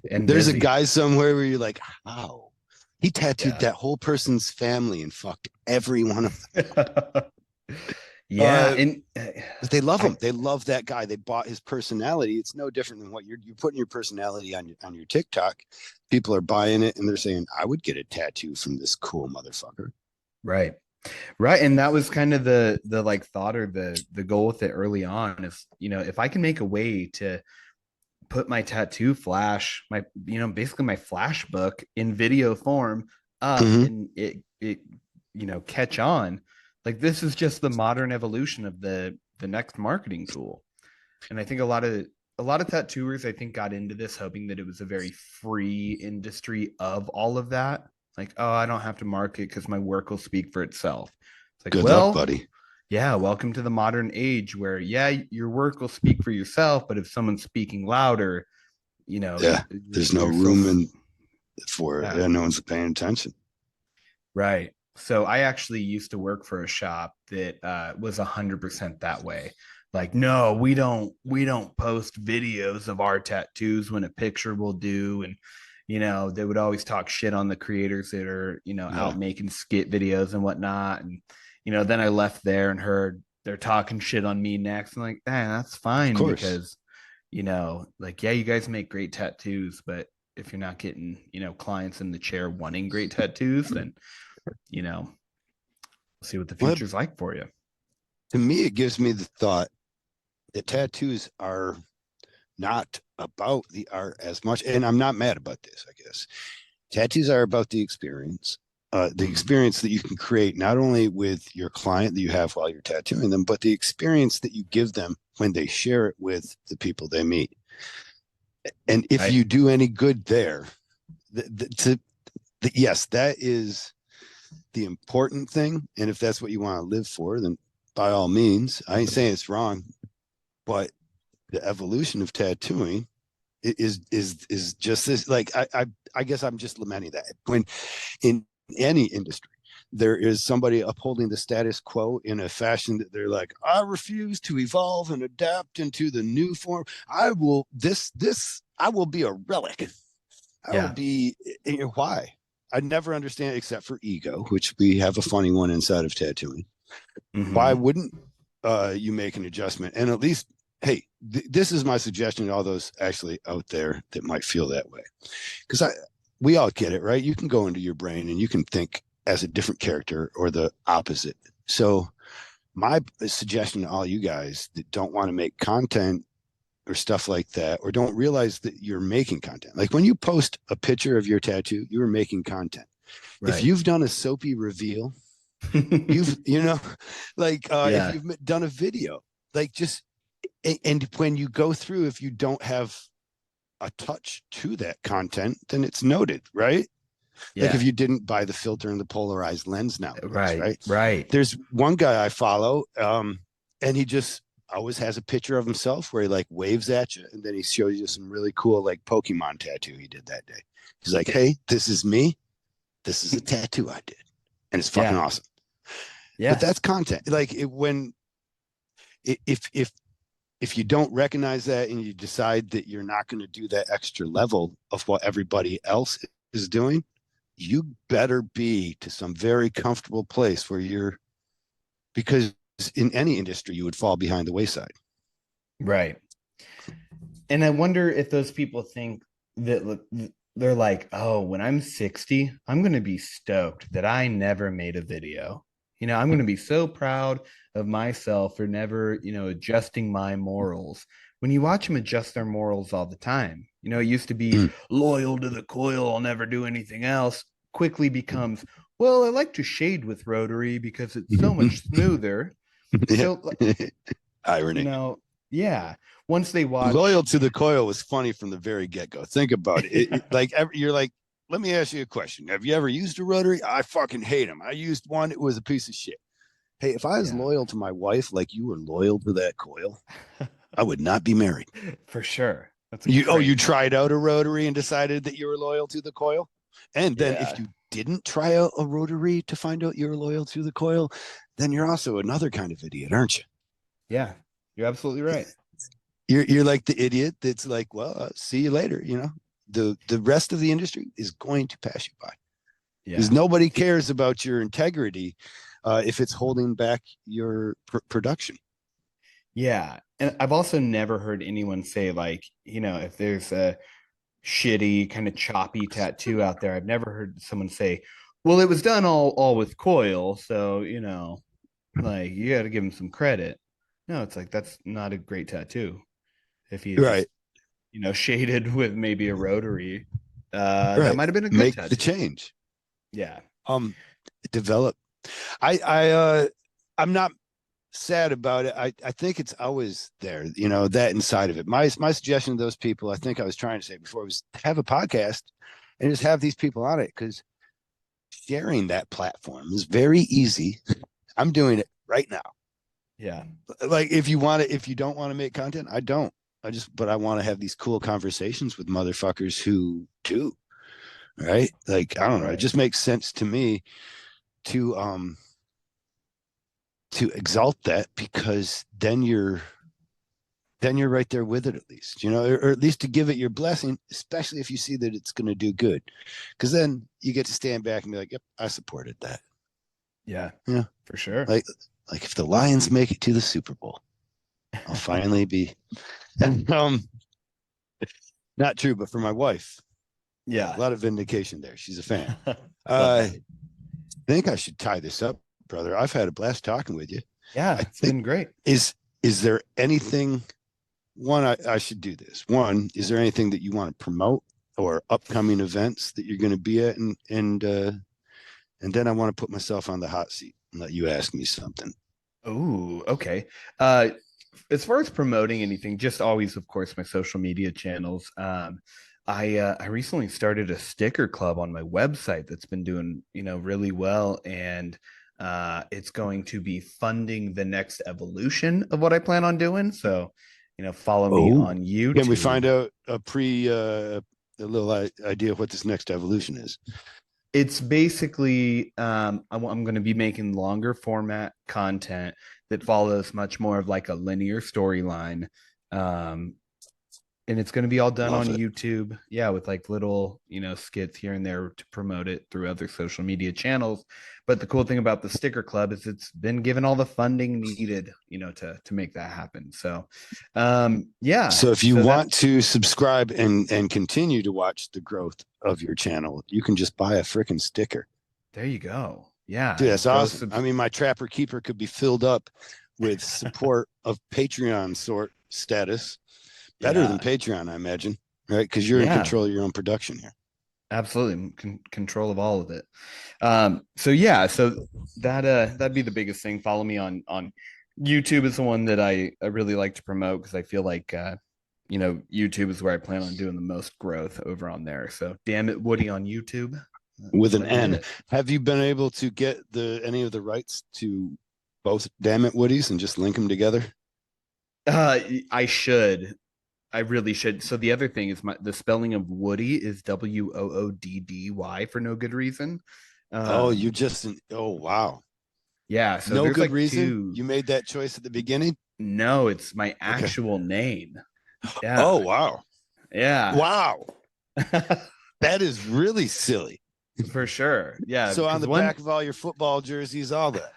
and There's a busy. guy somewhere where you're like, how? He tattooed Yeah, that whole person's family and fucked every one of them. yeah, Uh, and but they love I him. They love that guy. They bought his personality. It's no different than what you're putting your personality on your TikTok. People are buying it and they're saying, I would get a tattoo from this cool motherfucker. right. Right. And that was kind of the like thought or the goal with it early on is, if I can make a way to put my tattoo flash, my, basically my flash book in video form up Mm-hmm. and it catch on, like this is just the modern evolution of the next marketing tool. And I think a lot of tattooers, I think, got into this hoping that it was a very free industry of all of that. Like, oh, I don't have to market because my work will speak for itself. It's like, Good luck, well, buddy. yeah, welcome to the modern age where, yeah, your work will speak for yourself, but if someone's speaking louder, Yeah. There's no you're room for it. yeah, Yeah, no one's paying attention. right. So I actually used to work for a shop that was 100% that way. Like, no, we don't post videos of our tattoos when a picture will do, and they would always talk shit on the creators that are Yeah. out making skit videos and whatnot. And then I left there and heard they're talking shit on me next. I'm like, that's Of fine course. because like, yeah, you guys make great tattoos, but if you're not getting clients in the chair wanting great tattoos, then you know, see what the Well, future's like for you. to me, it gives me the thought that tattoos are not about the art as much. And I'm not mad about this, I guess. Tattoos are about the Mm, experience that you can create not only with your client that you have while you're tattooing them, but the experience that you give them when they share it with the people they meet. And if I you do any good there, the, the, to Yes, that is the important thing. And if that's what you want to live for, then by all means, I ain't saying it's wrong, but the evolution of tattooing is just this. Like I guess I'm just lamenting that when in any industry there is somebody upholding the status quo in a fashion that they're like, I refuse to evolve and adapt into the new form. I will this I will be a relic. I will Yeah. be why. I never understand except for ego, which we have a funny one inside of tattooing. Why Mm-hmm. wouldn't you make an adjustment? And at least, hey, this is my suggestion to all those actually out there that might feel that way. Because we all get it, right? You can go into your brain and you can think as a different character or the opposite. So my suggestion to all you guys that don't want to make content or stuff like that, or don't realize that you're making content. Like when you post a picture of your tattoo, you are making content. If Right. you've done a soapy reveal, like if Yeah. you've done a video, like just, and when you go through, if you don't have a touch to that content, then it's noted, right? Like if Yeah. you didn't buy the filter and the polarized lens nowadays, Right. right? Right. There's one guy I follow, and he just always has a picture of himself where he like waves at you, and then he shows you some really cool like Pokemon tattoo he did that day. He's like, "Hey, this is me. This is a tattoo I did, and it's fucking Yeah. awesome." But Yeah. that's content. Like when if you don't recognize that and you decide that you're not going to do that extra level of what everybody else is doing, you better be to some very comfortable place where you're, because in any industry you would fall behind the wayside. Right. And I wonder if those people think that they're like, oh, when I'm 60, I'm going to be stoked that I never made a video. I'm going to be so proud of myself for never, adjusting my morals. When you watch them adjust their morals all the time, it used to be loyal to the coil, I'll never do anything else, quickly becomes, well, I like to shade with rotary because it's so much smoother. Yeah. So, you Irony. know, yeah, once they Loyal watch, to the coil was funny from the very get-go. Think about it. Like you're like, let me ask you a question. Have you ever used a rotary? I fucking hate them. I used one. It was a piece of shit. Hey, if I was yeah, loyal to my wife like you were loyal to that coil, I would not be married. for sure. That's a You great tried point. out a rotary and decided that you were loyal to the coil, and then if Yeah. you didn't try out a rotary to find out you're loyal to the coil, then you're also another kind of idiot, aren't you? Yeah. You're absolutely right. You're like the idiot that's like, well, see you later. The rest of the industry is going to pass you by because Yeah. nobody cares about your integrity if it's holding back your production. Yeah. And I've also never heard anyone say, like, if there's a shitty, kind of choppy tattoo out there, I've never heard someone say, well, it was done all with coil. So, like you got to give him some credit. No, it's like that's not a great tattoo. If he had just, Right, shaded with maybe a rotary, that right. might have been a good Make the tattoo. change. Yeah. Um, develop. I'm not sad about it. I think it's always there, that inside of it. My suggestion to those people, I think I was trying to say before, was have a podcast and just have these people on it because sharing that platform is very easy. I'm doing it right now. Yeah. Like if you don't want to make content, I don't. But I want to have these cool conversations with motherfuckers who do. Right? Like I don't know. It Right. just makes sense to me to to exalt that because then you're right there with it at least, or at least to give it your blessing, especially if you see that it's going to do good. Because then you get to stand back and be like, yep, I supported that. Yeah, Yeah. for sure. Like, like if the Lions make it to the Super Bowl, I'll finally be, um, not true, but for my wife, a Yeah. lot of vindication there. She's a fan. Love I that. think I should tie this up, brother. I've had a blast talking with you. Yeah, I it's think, been great. is there anything, one, I should do this. One, is there anything that you want to promote or upcoming events that you're going to be at? And then I want to put myself on the hot seat and let you ask me something. Oh, okay. Uh, as far as promoting anything, just always, of course, my social media channels. I recently started a sticker club on my website that's been doing, really well, and it's going to be funding the next evolution of what I plan on doing. So, follow me Oh, on can we find YouTube. out a little idea of what this next evolution is? It's basically I'm going to be making longer format content that follows much more of like a linear storyline. Um, and it's going to be all done Love on it. YouTube. Yeah, with like little, skits here and there to promote it through other social media channels. But the cool thing about the sticker club is it's been given all the funding needed, to make that happen. So, yeah. So if you So want that's to subscribe and continue to watch the growth of your channel, you can just buy a freaking sticker. there you go. Yeah, Dude, that's go awesome. sub. I mean, my Trapper Keeper could be filled up with support of Patreon sort status. Better than Yeah, Patreon, I imagine, right? Because you're in yeah, control of your own production here. absolutely. Control of all of it. So yeah, so that'd be the biggest thing. Follow me on YouTube is the one that I really like to promote because I feel like YouTube is where I plan on doing the most growth over on there. So damn it, Woody on YouTube. With That's an where to get N. it. Have you been able to get any of the rights to both Damn It Woodies and just link them together? I should. I really should. So the other thing is the spelling of Woody is Wooddy for no good reason. Oh, you Um, just oh wow. yeah, so No there's good like reason. two. You made that choice at the beginning? No, it's my Okay. actual name. Oh Yeah. wow. Yeah. Wow. That is really silly. For sure. Yeah, So on because the one back of all your football jerseys, all that.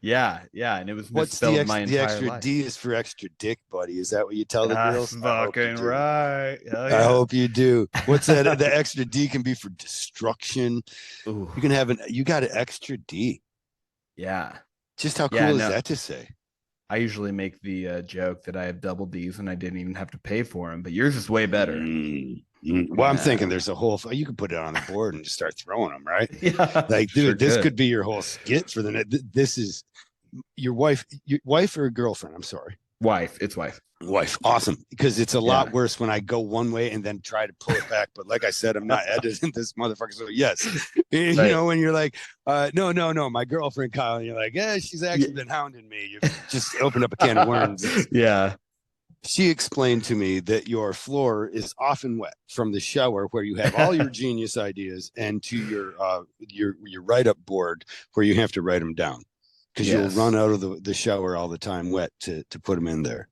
yeah, and it was What's misspelled my the entire extra life. D is for extra dick, buddy? Is that what you tell the That's girls? I hope you fucking do. right. Hell I yeah. hope you do. What's that? The extra D can be for destruction. Ooh, You can have you got an extra D. yeah. Just how Yeah, cool is no. that to say? I usually make the joke that I have double D's and I didn't even have to pay for them, but yours is way better. Well, I'm Yeah. thinking there's a whole, you could put it on the board and just start throwing them, right? Yeah, Like, sure dude, this could could. be your whole skit for the net. This is your wife or girlfriend? I'm sorry. Wife. It's wife. Wife. Awesome. Because it's a lot Yeah. worse when I go one way and then try to pull it back. But like I said, I'm not editing this motherfucker. So yes, Right. when you're like, no, my girlfriend Kyle, and you're like, yeah, she's Yeah. actually been hounding me. You just opened up a can of worms. Yeah. She explained to me that your floor is often wet from the shower where you have all your genius ideas and to your write up board where you have to write them down because you'll run Yes. out of the shower all the time wet to put them in there.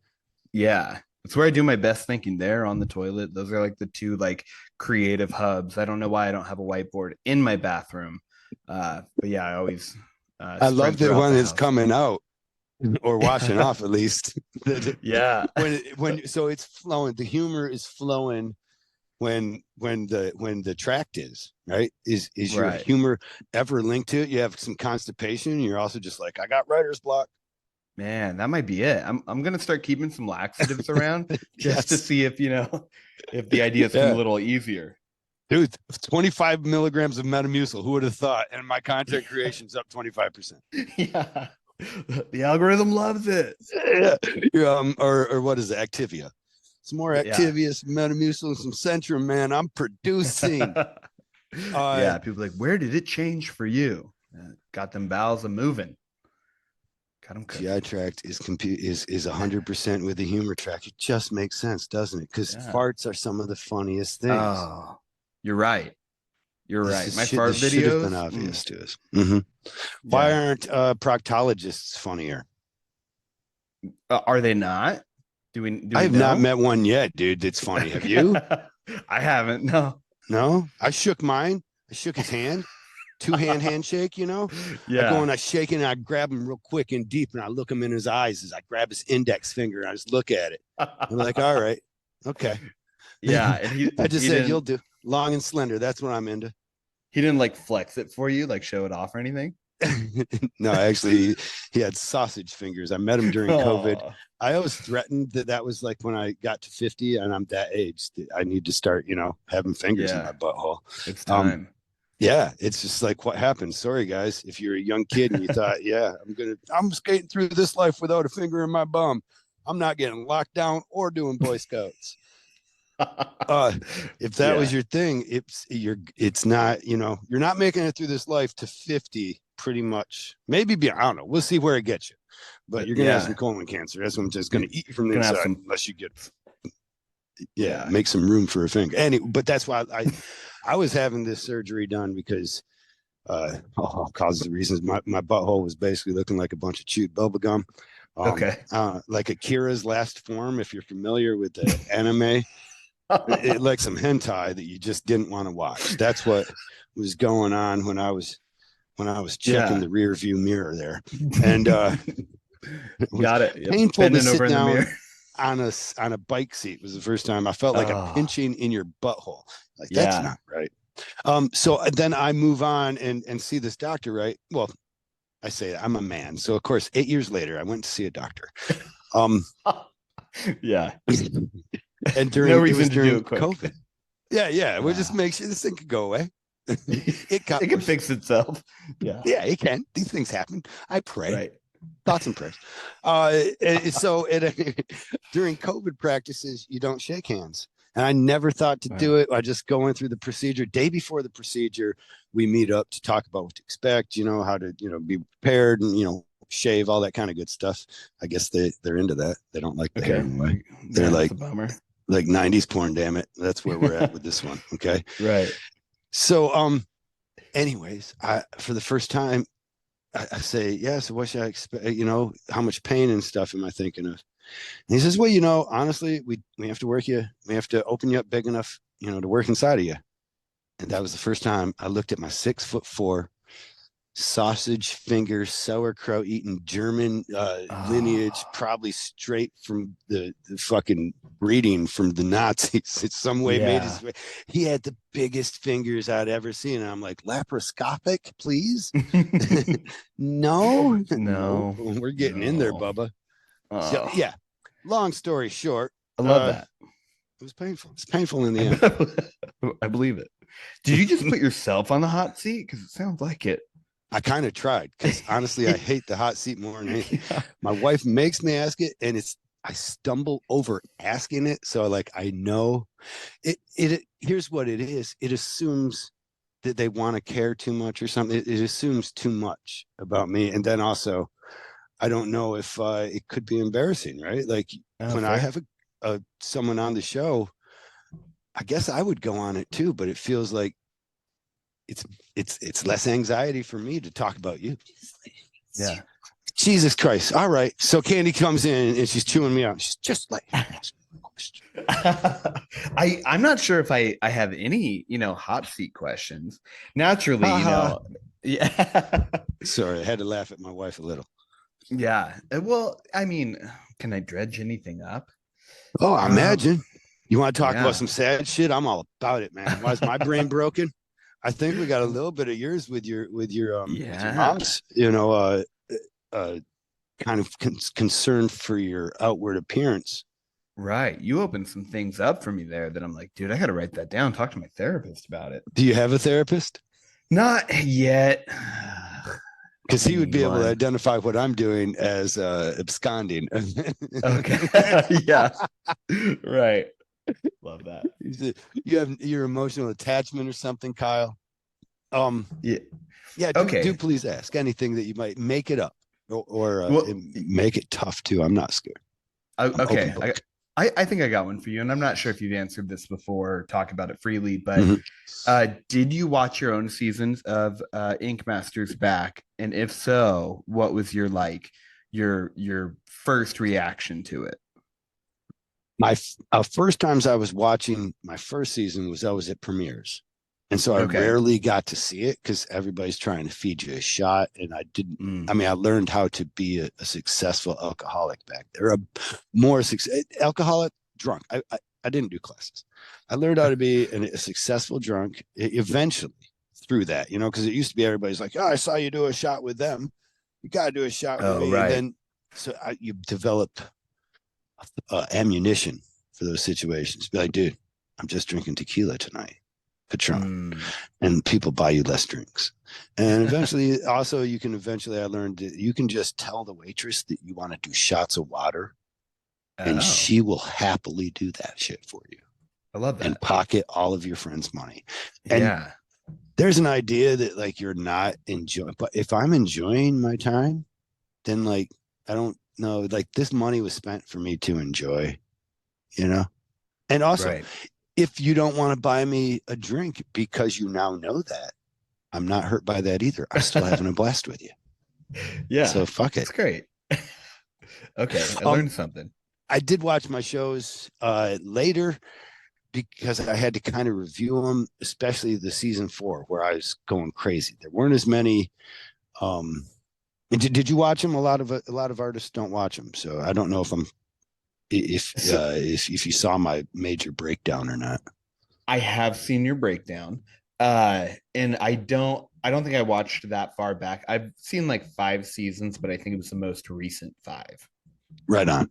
Yeah. It's where I do my best thinking there on the toilet. Those are like the two like creative hubs. I don't know why I don't have a whiteboard in my bathroom. But yeah, I always I spread love that throughout one the is house. coming out or washing off at least. Yeah. when so it's flowing, the humor is flowing when the tract is right. Is your Right. humor ever linked to it? You have some constipation. You're also just like, I got writer's block. Man, that might be it. I'm gonna start keeping some laxatives around just to Yes. see if if the ideas come a Yeah. little easier. Dude, 25 milligrams of Metamucil. Who would have thought? And my content creation's up 25%. Yeah. The algorithm loves it. Yeah. Or what is it? Activia. Some more Yeah. Activia, some Metamucil, and some Centrum, man. I'm producing. Uh, Yeah. People are like, where did it change for you? Got them bowels a moving. Got them GI cooking. tract is 100% with the humor tract. It just makes sense, doesn't it? Because Yeah. farts are some of the funniest things. Oh, you're right. You're This right. is My shit. This fart should have been videos. obvious to us. Mm-hmm. Why Yeah. aren't proctologists funnier? Are they not? Do I we have not know? met one yet, dude. That's funny. Have you? I haven't. No. No, I shook mine. I shook his hand, handshake. I go Yeah. and I shake it and I grab him real quick and deep and I look him in his eyes as I grab his index finger and I just look at it. I'm like, all right, okay. Yeah, and I just he said, you'll didn't do long and slender. That's what I'm into. he didn't like flex it for you, like show it off or anything. No, actually, he had sausage fingers. I met him during COVID. Oh, I always threatened that was like when I got to 50 and I'm that age that I need to start, having fingers in my yeah, butthole. it's Um, time. Yeah, it's just like what happened. Sorry, guys. If you're a young kid and you thought, yeah, I'm skating through this life without a finger in my bum. I'm not getting locked down or doing Boy Scouts. uh if that was Yeah. your thing, it's not, you're not making it through this life to 50 pretty much, maybe I don't know, we'll see where it gets you, but you're gonna have some Yeah. colon cancer. That's what I'm just gonna You're eat you from the gonna have inside some. unless you get, yeah, Yeah. make some room for a finger. But that's why I was having this surgery done because all causes of reasons. My butthole was basically looking like a bunch of chewed bubble gum. Okay. Like Akira's Last Form, if you're familiar with the anime, like some hentai that you just didn't want to watch. That's what was going on when I was checking Yeah. the rear view mirror there. And it was Got it. Yep. painful to Bending over sit in the down mirror. on a bike seat. It was the first time I felt like a Oh, pinching in your butthole. Like, that's yeah. not right. So then I move on and see this doctor, right? Well, I say I'm a man. So of course, 8 years later, I went to see a doctor. Um, Yeah. and No it reason was to do during it quick. COVID. Yeah, yeah. We'll just Uh, make sure this thing could go away. It got it can worse. fix itself. Yeah. Yeah, it can. These things happen. I pray. Right. Thoughts and prayers. So during COVID practices, you don't shake hands. And I never thought to Wow. do it. I just go in through the procedure. Day before the procedure, we meet up to talk about what to expect, how to, be prepared and, shave, all that kind of good stuff. I guess they're into that. They don't like the hair Okay. anyway. They're Yeah, that's like a bummer. 90s porn, damn it. That's where we're at with this one. Okay. Right. So anyways, for the first time, I say, yeah, so what should I expect? How much pain and stuff am I thinking of? And he says, well, honestly, we have to work you. We have to open you up big enough, to work inside of you. And that was the first time I looked at my 6'4" sausage finger sauerkraut eating German lineage, Oh, probably straight from the fucking breeding from the Nazis. It's some way made yeah. his way. He had the biggest fingers I'd ever seen. And I'm like, laparoscopic, please? No, nope. No. We're getting in there, No. Bubba. So Oh, yeah, long story short, I love that. it was painful. It's painful in the end. I believe it. Did you just put yourself on the hot seat? Because it sounds like it. I kind of tried because honestly, I hate the hot seat more than anything. Yeah. My wife makes me ask it, and I stumble over asking it. So like I know it here's what it is. It assumes that they want to care too much or something. It assumes too much about me. And then also I don't know if it could be embarrassing, right? Like Oh, when I fair. have a someone on the show, I guess I would go on it too, but it feels like it's it's less anxiety for me to talk about you. Yeah. Jesus Christ. All right. So Candy comes in and she's chewing me out. She's just like, I'm not sure if I have any, hot seat questions. Naturally, haha. yeah. Sorry, I had to laugh at my wife a little. Yeah. Well, I mean, can I dredge anything up? Oh, I Um, imagine. You want to talk about yeah. some sad shit? I'm all about it, man. Why is my brain broken? I think we got a little bit of yours with your Yeah. mom's, uh kind of concern for your outward appearance. Right. You opened some things up for me there that I'm like, dude, I got to write that down. Talk to my therapist about it. Do you have a therapist? Not yet. Because I he would need be able to one. identify what I'm doing as absconding. Okay. Yeah. Right. Love that. You have your emotional attachment or something, Kyle. Um, Yeah. yeah, do Okay. please ask anything that you might make it up or Well, make it tough too. I'm not scared. I'm open okay. book. I think I got one for you, and I'm not sure if you've answered this before or talk about it freely, but Mhm. did you watch your own seasons of Ink Masters back? And if so, what was your first reaction to it? My first times I was watching my first season was always at premieres. And so I Okay. rarely got to see it because everybody's trying to feed you a shot. And I didn't, I Mm. mean, I learned how to be a successful alcoholic back there, a more alcoholic drunk. I didn't do classes. I learned how to be a successful drunk eventually through that, because it used to be everybody's like, oh, I saw you do a shot with them. You got to do a shot with Oh, me. And right. then, you develop ammunition for those situations. Be like, dude, I'm just drinking tequila tonight, Patron, Mm. and people buy you less drinks. And eventually, also, I learned that you can just tell the waitress that you want to do shots of water, and Oh, she will happily do that shit for you. I love and that. pocket all of your friends' money. And Yeah. there's an idea that like you're not enjoying, but if I'm enjoying my time, then like I don't know, like this money was spent for me to enjoy, you know? And also, Right. if you don't want to buy me a drink because you now know that, I'm not hurt by that either. I'm still having a blast with you. Yeah. So fuck it. That's great. Okay. I Um, learned something. I did watch my shows later because I had to kind of review them, especially the season 4 where I was going crazy. There weren't as many. Um, did you watch them? A lot of artists don't watch them, so I don't know if I'm So if you saw my major breakdown or not. I have seen your breakdown. And I don't think I watched that far back. I've seen like 5 seasons, but I think it was the most recent 5. Right on.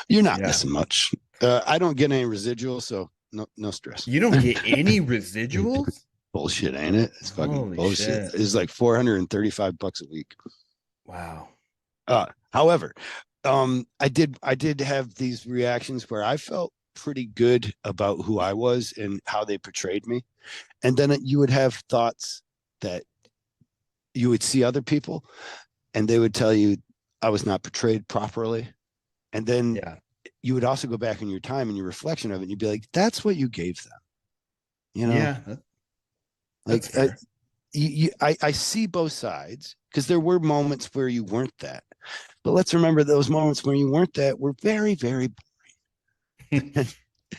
You're not Yeah. missing much. I don't get any residuals, so no stress. You don't get any residuals? Bullshit, ain't it? It's fucking Holy bullshit. shit. It's like $435 a week. Wow. However, I did have these reactions where I felt pretty good about who I was and how they portrayed me, and then you would have thoughts that you would see other people, and they would tell you I was not portrayed properly, and then Yeah. you would also go back in your time and your reflection of it, and you'd be like, "That's what you gave them," you know, Yeah. That's like fair. I see both sides because there were moments where you weren't that. But let's remember those moments where you weren't that were very, very, and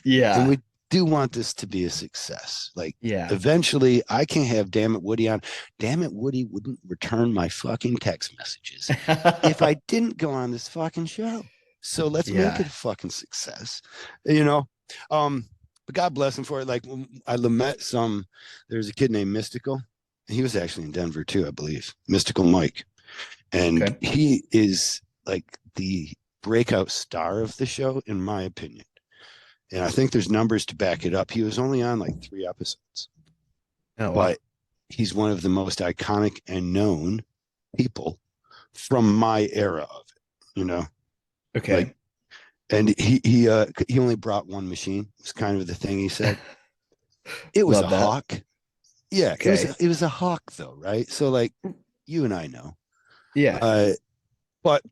Yeah. we do want this to be a success. Like Yeah. eventually I can't have Damn It Woody on. Damn It Woody wouldn't return my fucking text messages if I didn't go on this fucking show. So let's make it Yeah. a fucking success, you know? But God bless him for it. Like when I met there's a kid named Mystical. He was actually in Denver too, I believe. Mystical Mike. And Okay. he is like the breakout star of the show, in my opinion. And I think there's numbers to back it up. He was only on like 3 episodes, Oh but wow. he's one of the most iconic and known people from my era of it, like, Okay. and he only brought one machine. It's kind of the thing he said. It was a Love that. hawk. Yeah, it was Okay. it was a hawk though, right? So like you and I know. Yeah. Uh, but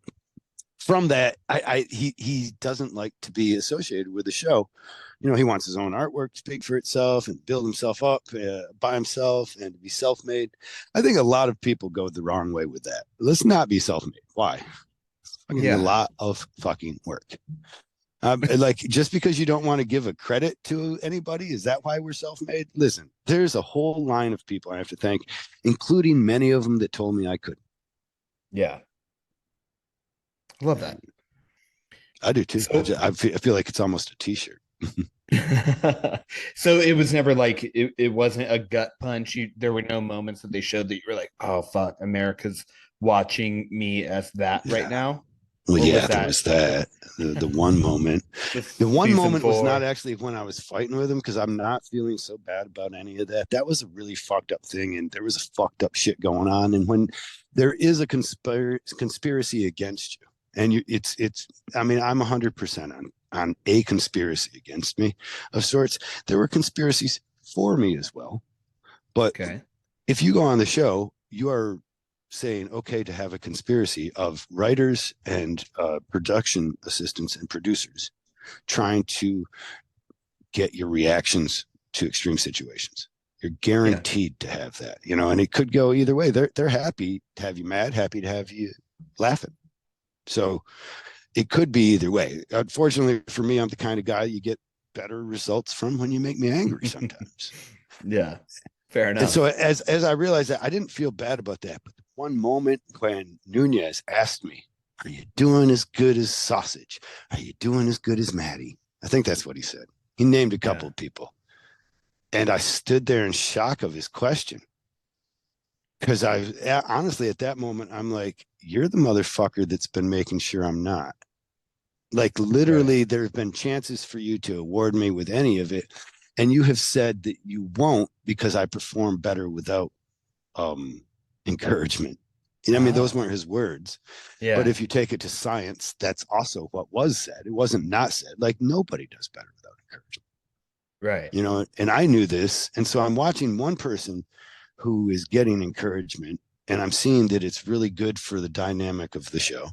from that, he doesn't like to be associated with the show. He wants his own artwork to speak for itself and build himself up by himself and to be self-made. I think a lot of people go the wrong way with that. Let's not be self-made. Why? Fucking a Yeah. lot of fucking work. Like just because you don't want to give a credit to anybody, is that why we're self-made? Listen, there's a whole line of people I have to thank, including many of them that told me I couldn't. Yeah. Love that. And I do too. So I feel like it's almost a t-shirt. so it was never like it wasn't a gut punch. There were no moments that they showed that you were like, oh fuck, America's watching me as that right Yeah. now. Well, Or yeah, was there that was that. The one moment. the The one season moment was not 4? actually when I was fighting with him because I'm not feeling so bad about any of that. That was a really fucked up thing, and there was a fucked up shit going on. And when there is a conspiracy against you, and it's. I mean, I'm 100% on a conspiracy against me of sorts. There were conspiracies for me as well, but Okay. if you go on the show, you are saying okay to have a conspiracy of writers and production assistants and producers trying to get your reactions to extreme situations. You're Yeah. guaranteed to have that, and it could go either way. They're happy to have you mad, happy to have you laughing. So it could be either way. Unfortunately for me, I'm the kind of guy you get better results from when you make me angry sometimes. Yeah. Fair And so enough. as I realized that, I didn't feel bad about that. But one moment when Nunez asked me, "Are you doing as good as Sausage? Are you doing as good as Maddie?" I think that's what he said. He named a couple Yeah. of people. And I stood there in shock of his question. Because honestly, at that moment, I'm like, "You're the motherfucker that's been making sure I'm not." Like Right. literally, there have been chances for you to award me with any of it. And you have said that you won't because I perform better without um, encouragement. I mean, those Oh. weren't his words, but Yeah. if you take it to science, that's also what was said. It wasn't not said. Like nobody does better without encouragement. Right. And I knew this. And so I'm watching one person who is getting encouragement, and I'm seeing that it's really good for the dynamic of the show.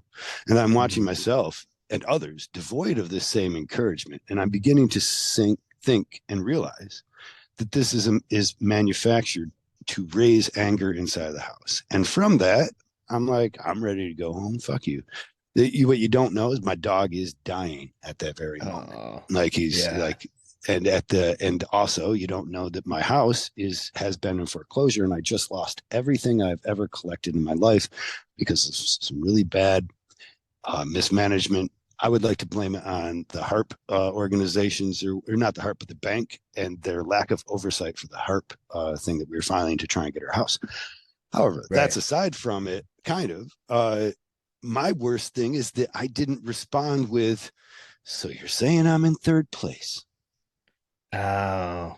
And I'm watching Mhm. myself and others devoid of this same encouragement. And I'm beginning to think and realize that this is manufactured to raise anger inside the house. And from that, I'm like, I'm ready to go home. Fuck you. What you don't know is my dog is dying at that very moment. Oh, Like he's yeah. like, and also you don't know that my house has been in foreclosure, and I just lost everything I've ever collected in my life because of some really bad mismanagement. I would like to blame it on the HARP organizations, or not the HARP, but the bank, and their lack of oversight for the HARP thing that we were filing to try and get our house. However, Right. that's aside from it, kind of. My worst thing is that I didn't respond with, so you're saying I'm in third place? Oh,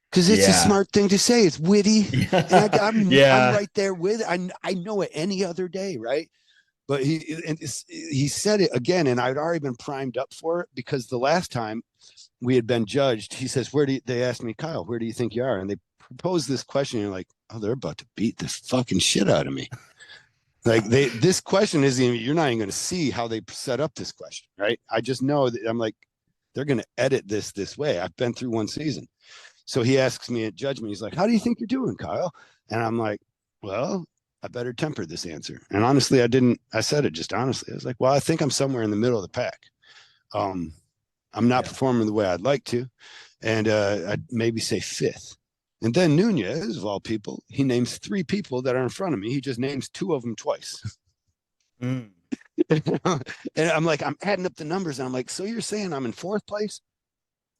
Because it's a yeah. smart thing to say. It's witty, and Yeah. I'm Yeah. right there with it. I know it any other day, right? But he said it again, and I'd already been primed up for it because the last time we had been judged, he says, they asked me, Kyle, where do you think you are? And they proposed this question. And you're like, oh, they're about to beat the fucking shit out of me. Like this question isn't even, you're not even going to see how they set up this question, right? I just know that I'm like, they're going to edit this way. I've been through one season. So he asks me at judgment, he's like, how do you think you're doing, Kyle? And I'm like, well, I better temper this answer. And honestly, I said it just honestly. I was like, well, I think I'm somewhere in the middle of the pack. Um, I'm not Yeah. performing the way I'd like to. And I'd maybe say fifth. And then Nunez, of all people, he names three people that are in front of me. He just names two of them twice. Mm. And I'm like, I'm adding up the numbers. And I'm like, so you're saying I'm in fourth place?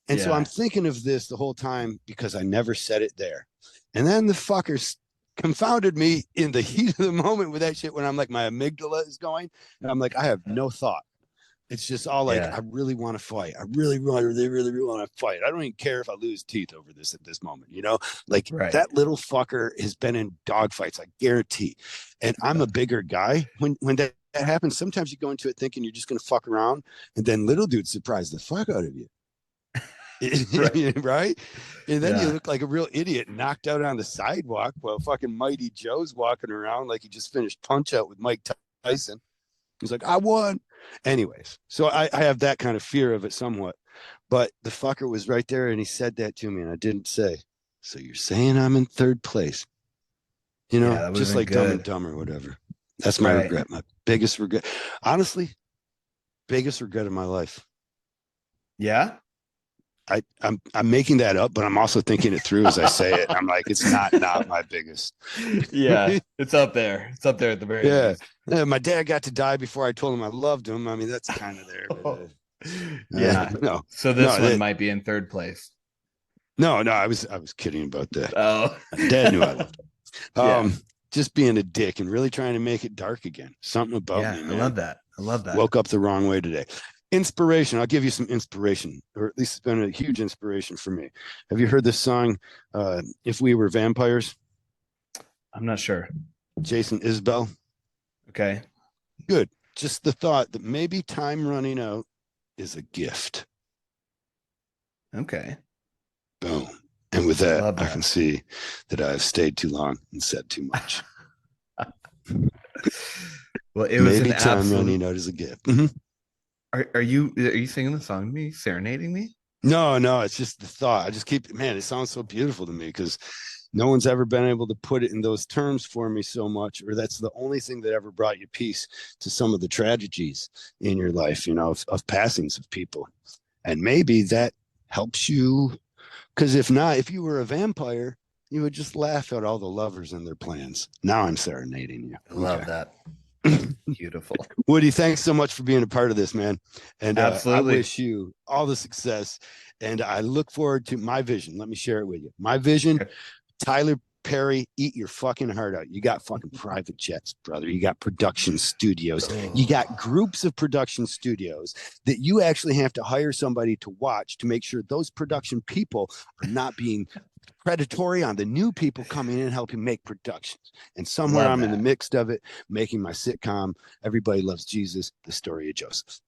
And so I'm Yeah. thinking of this the whole time because I never said it there. And then the fuckers confounded me in the heat of the moment with that shit when I'm like, my amygdala is going. And I'm like, I have no thought. It's just all like, Yeah. I really want to fight. I really want to fight. I don't even care if I lose teeth over this at this moment. Like Right. that little fucker has been in dogfights, I guarantee. And I'm a bigger guy. When that happens, sometimes you go into it thinking you're just going to fuck around, and then little dude surprise the fuck out of you. Right. Right? And then you Yeah. look like a real idiot knocked out on the sidewalk while fucking Mighty Joe's walking around like he just finished Punch Out with Mike Tyson. He's like, I won. Anyways, so I have that kind of fear of it somewhat. But the fucker was right there and he said that to me, and I didn't say, so you're saying I'm in third place? Yeah. That would have Just been like Dumb and good. Dumber, whatever. That's my Right. regret. My biggest regret. Honestly, biggest regret of my life. Yeah. I'm making that up, but I'm also thinking it through as I say it. I'm like, it's not my biggest. Yeah. It's up there. It's up there at the very Yeah. least. My dad got to die before I told him I loved him. I mean, that's kind of there, but Yeah. no, So this no, one might be in third place. no. I was kidding about that. Oh, My dad knew I loved him. yeah. Just being a dick and really trying to make it dark again. Something about Yeah. me, I man. love that. I love that. Woke up the wrong way today. Inspiration. I'll give you some inspiration, or at least it's been a huge inspiration for me. Have you heard this song, If We Were Vampires? I'm not sure. Jason Isbell. Okay. Good. Just the thought that maybe time running out is a gift. Okay. Boom. And with I that, love I can that. see that I've stayed too long and said too much. Well, it was an Maybe time absolute. running out is a gift. Mhm. Are you singing the song to me, serenading me? No, no, it's just the thought. I just keep, man, it sounds so beautiful to me because no one's ever been able to put it in those terms for me so much, or that's the only thing that ever brought you peace to some of the tragedies in your life, of passings of people. And maybe that helps you. Because if not, if you were a vampire, you would just laugh at all the lovers and their plans. Now I'm serenading I you. love Okay. that. Beautiful. Woody, thanks so much for being a part of this, man. And I Absolutely. wish you all the success. And I look forward to my vision. Let me share it with you. My vision, Okay. Tyler Perry, eat your fucking heart out. You got fucking private jets, brother. You got production studios. You Oh, got groups of production studios that you actually have to hire somebody to watch to make sure those production people are not being predatory on the new people coming in and helping make productions. And somewhere love I'm in the that. mix of it, making my sitcom, Everybody Loves Jesus, the story of Joseph.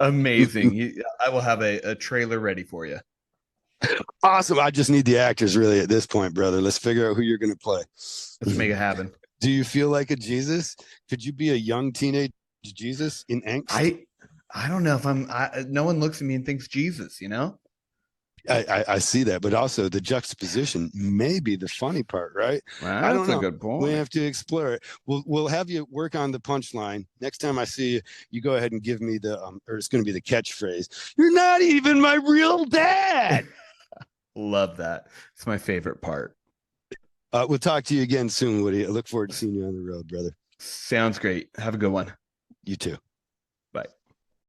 Amazing. I will have a trailer ready for you. Awesome. I just need the actors really at this point, brother. Let's figure out who you're going to play. Let's make it happen. Do you feel like a Jesus? Could you be a young teenage Jesus in angst? I I don't know if no one looks at me and thinks Jesus, you know? I see that, but also the juxtaposition may be the funny part, right? I don't That's a know. good We point. have to explore it. We'll have you work on the punchline next time I see you. You go ahead and give me the or it's going to be the catchphrase. You're not even my real dad. Love that. It's my favorite part. We'll talk to you again soon, Woody. I look forward to seeing you on the road, brother. Sounds great. Have a good one. You too.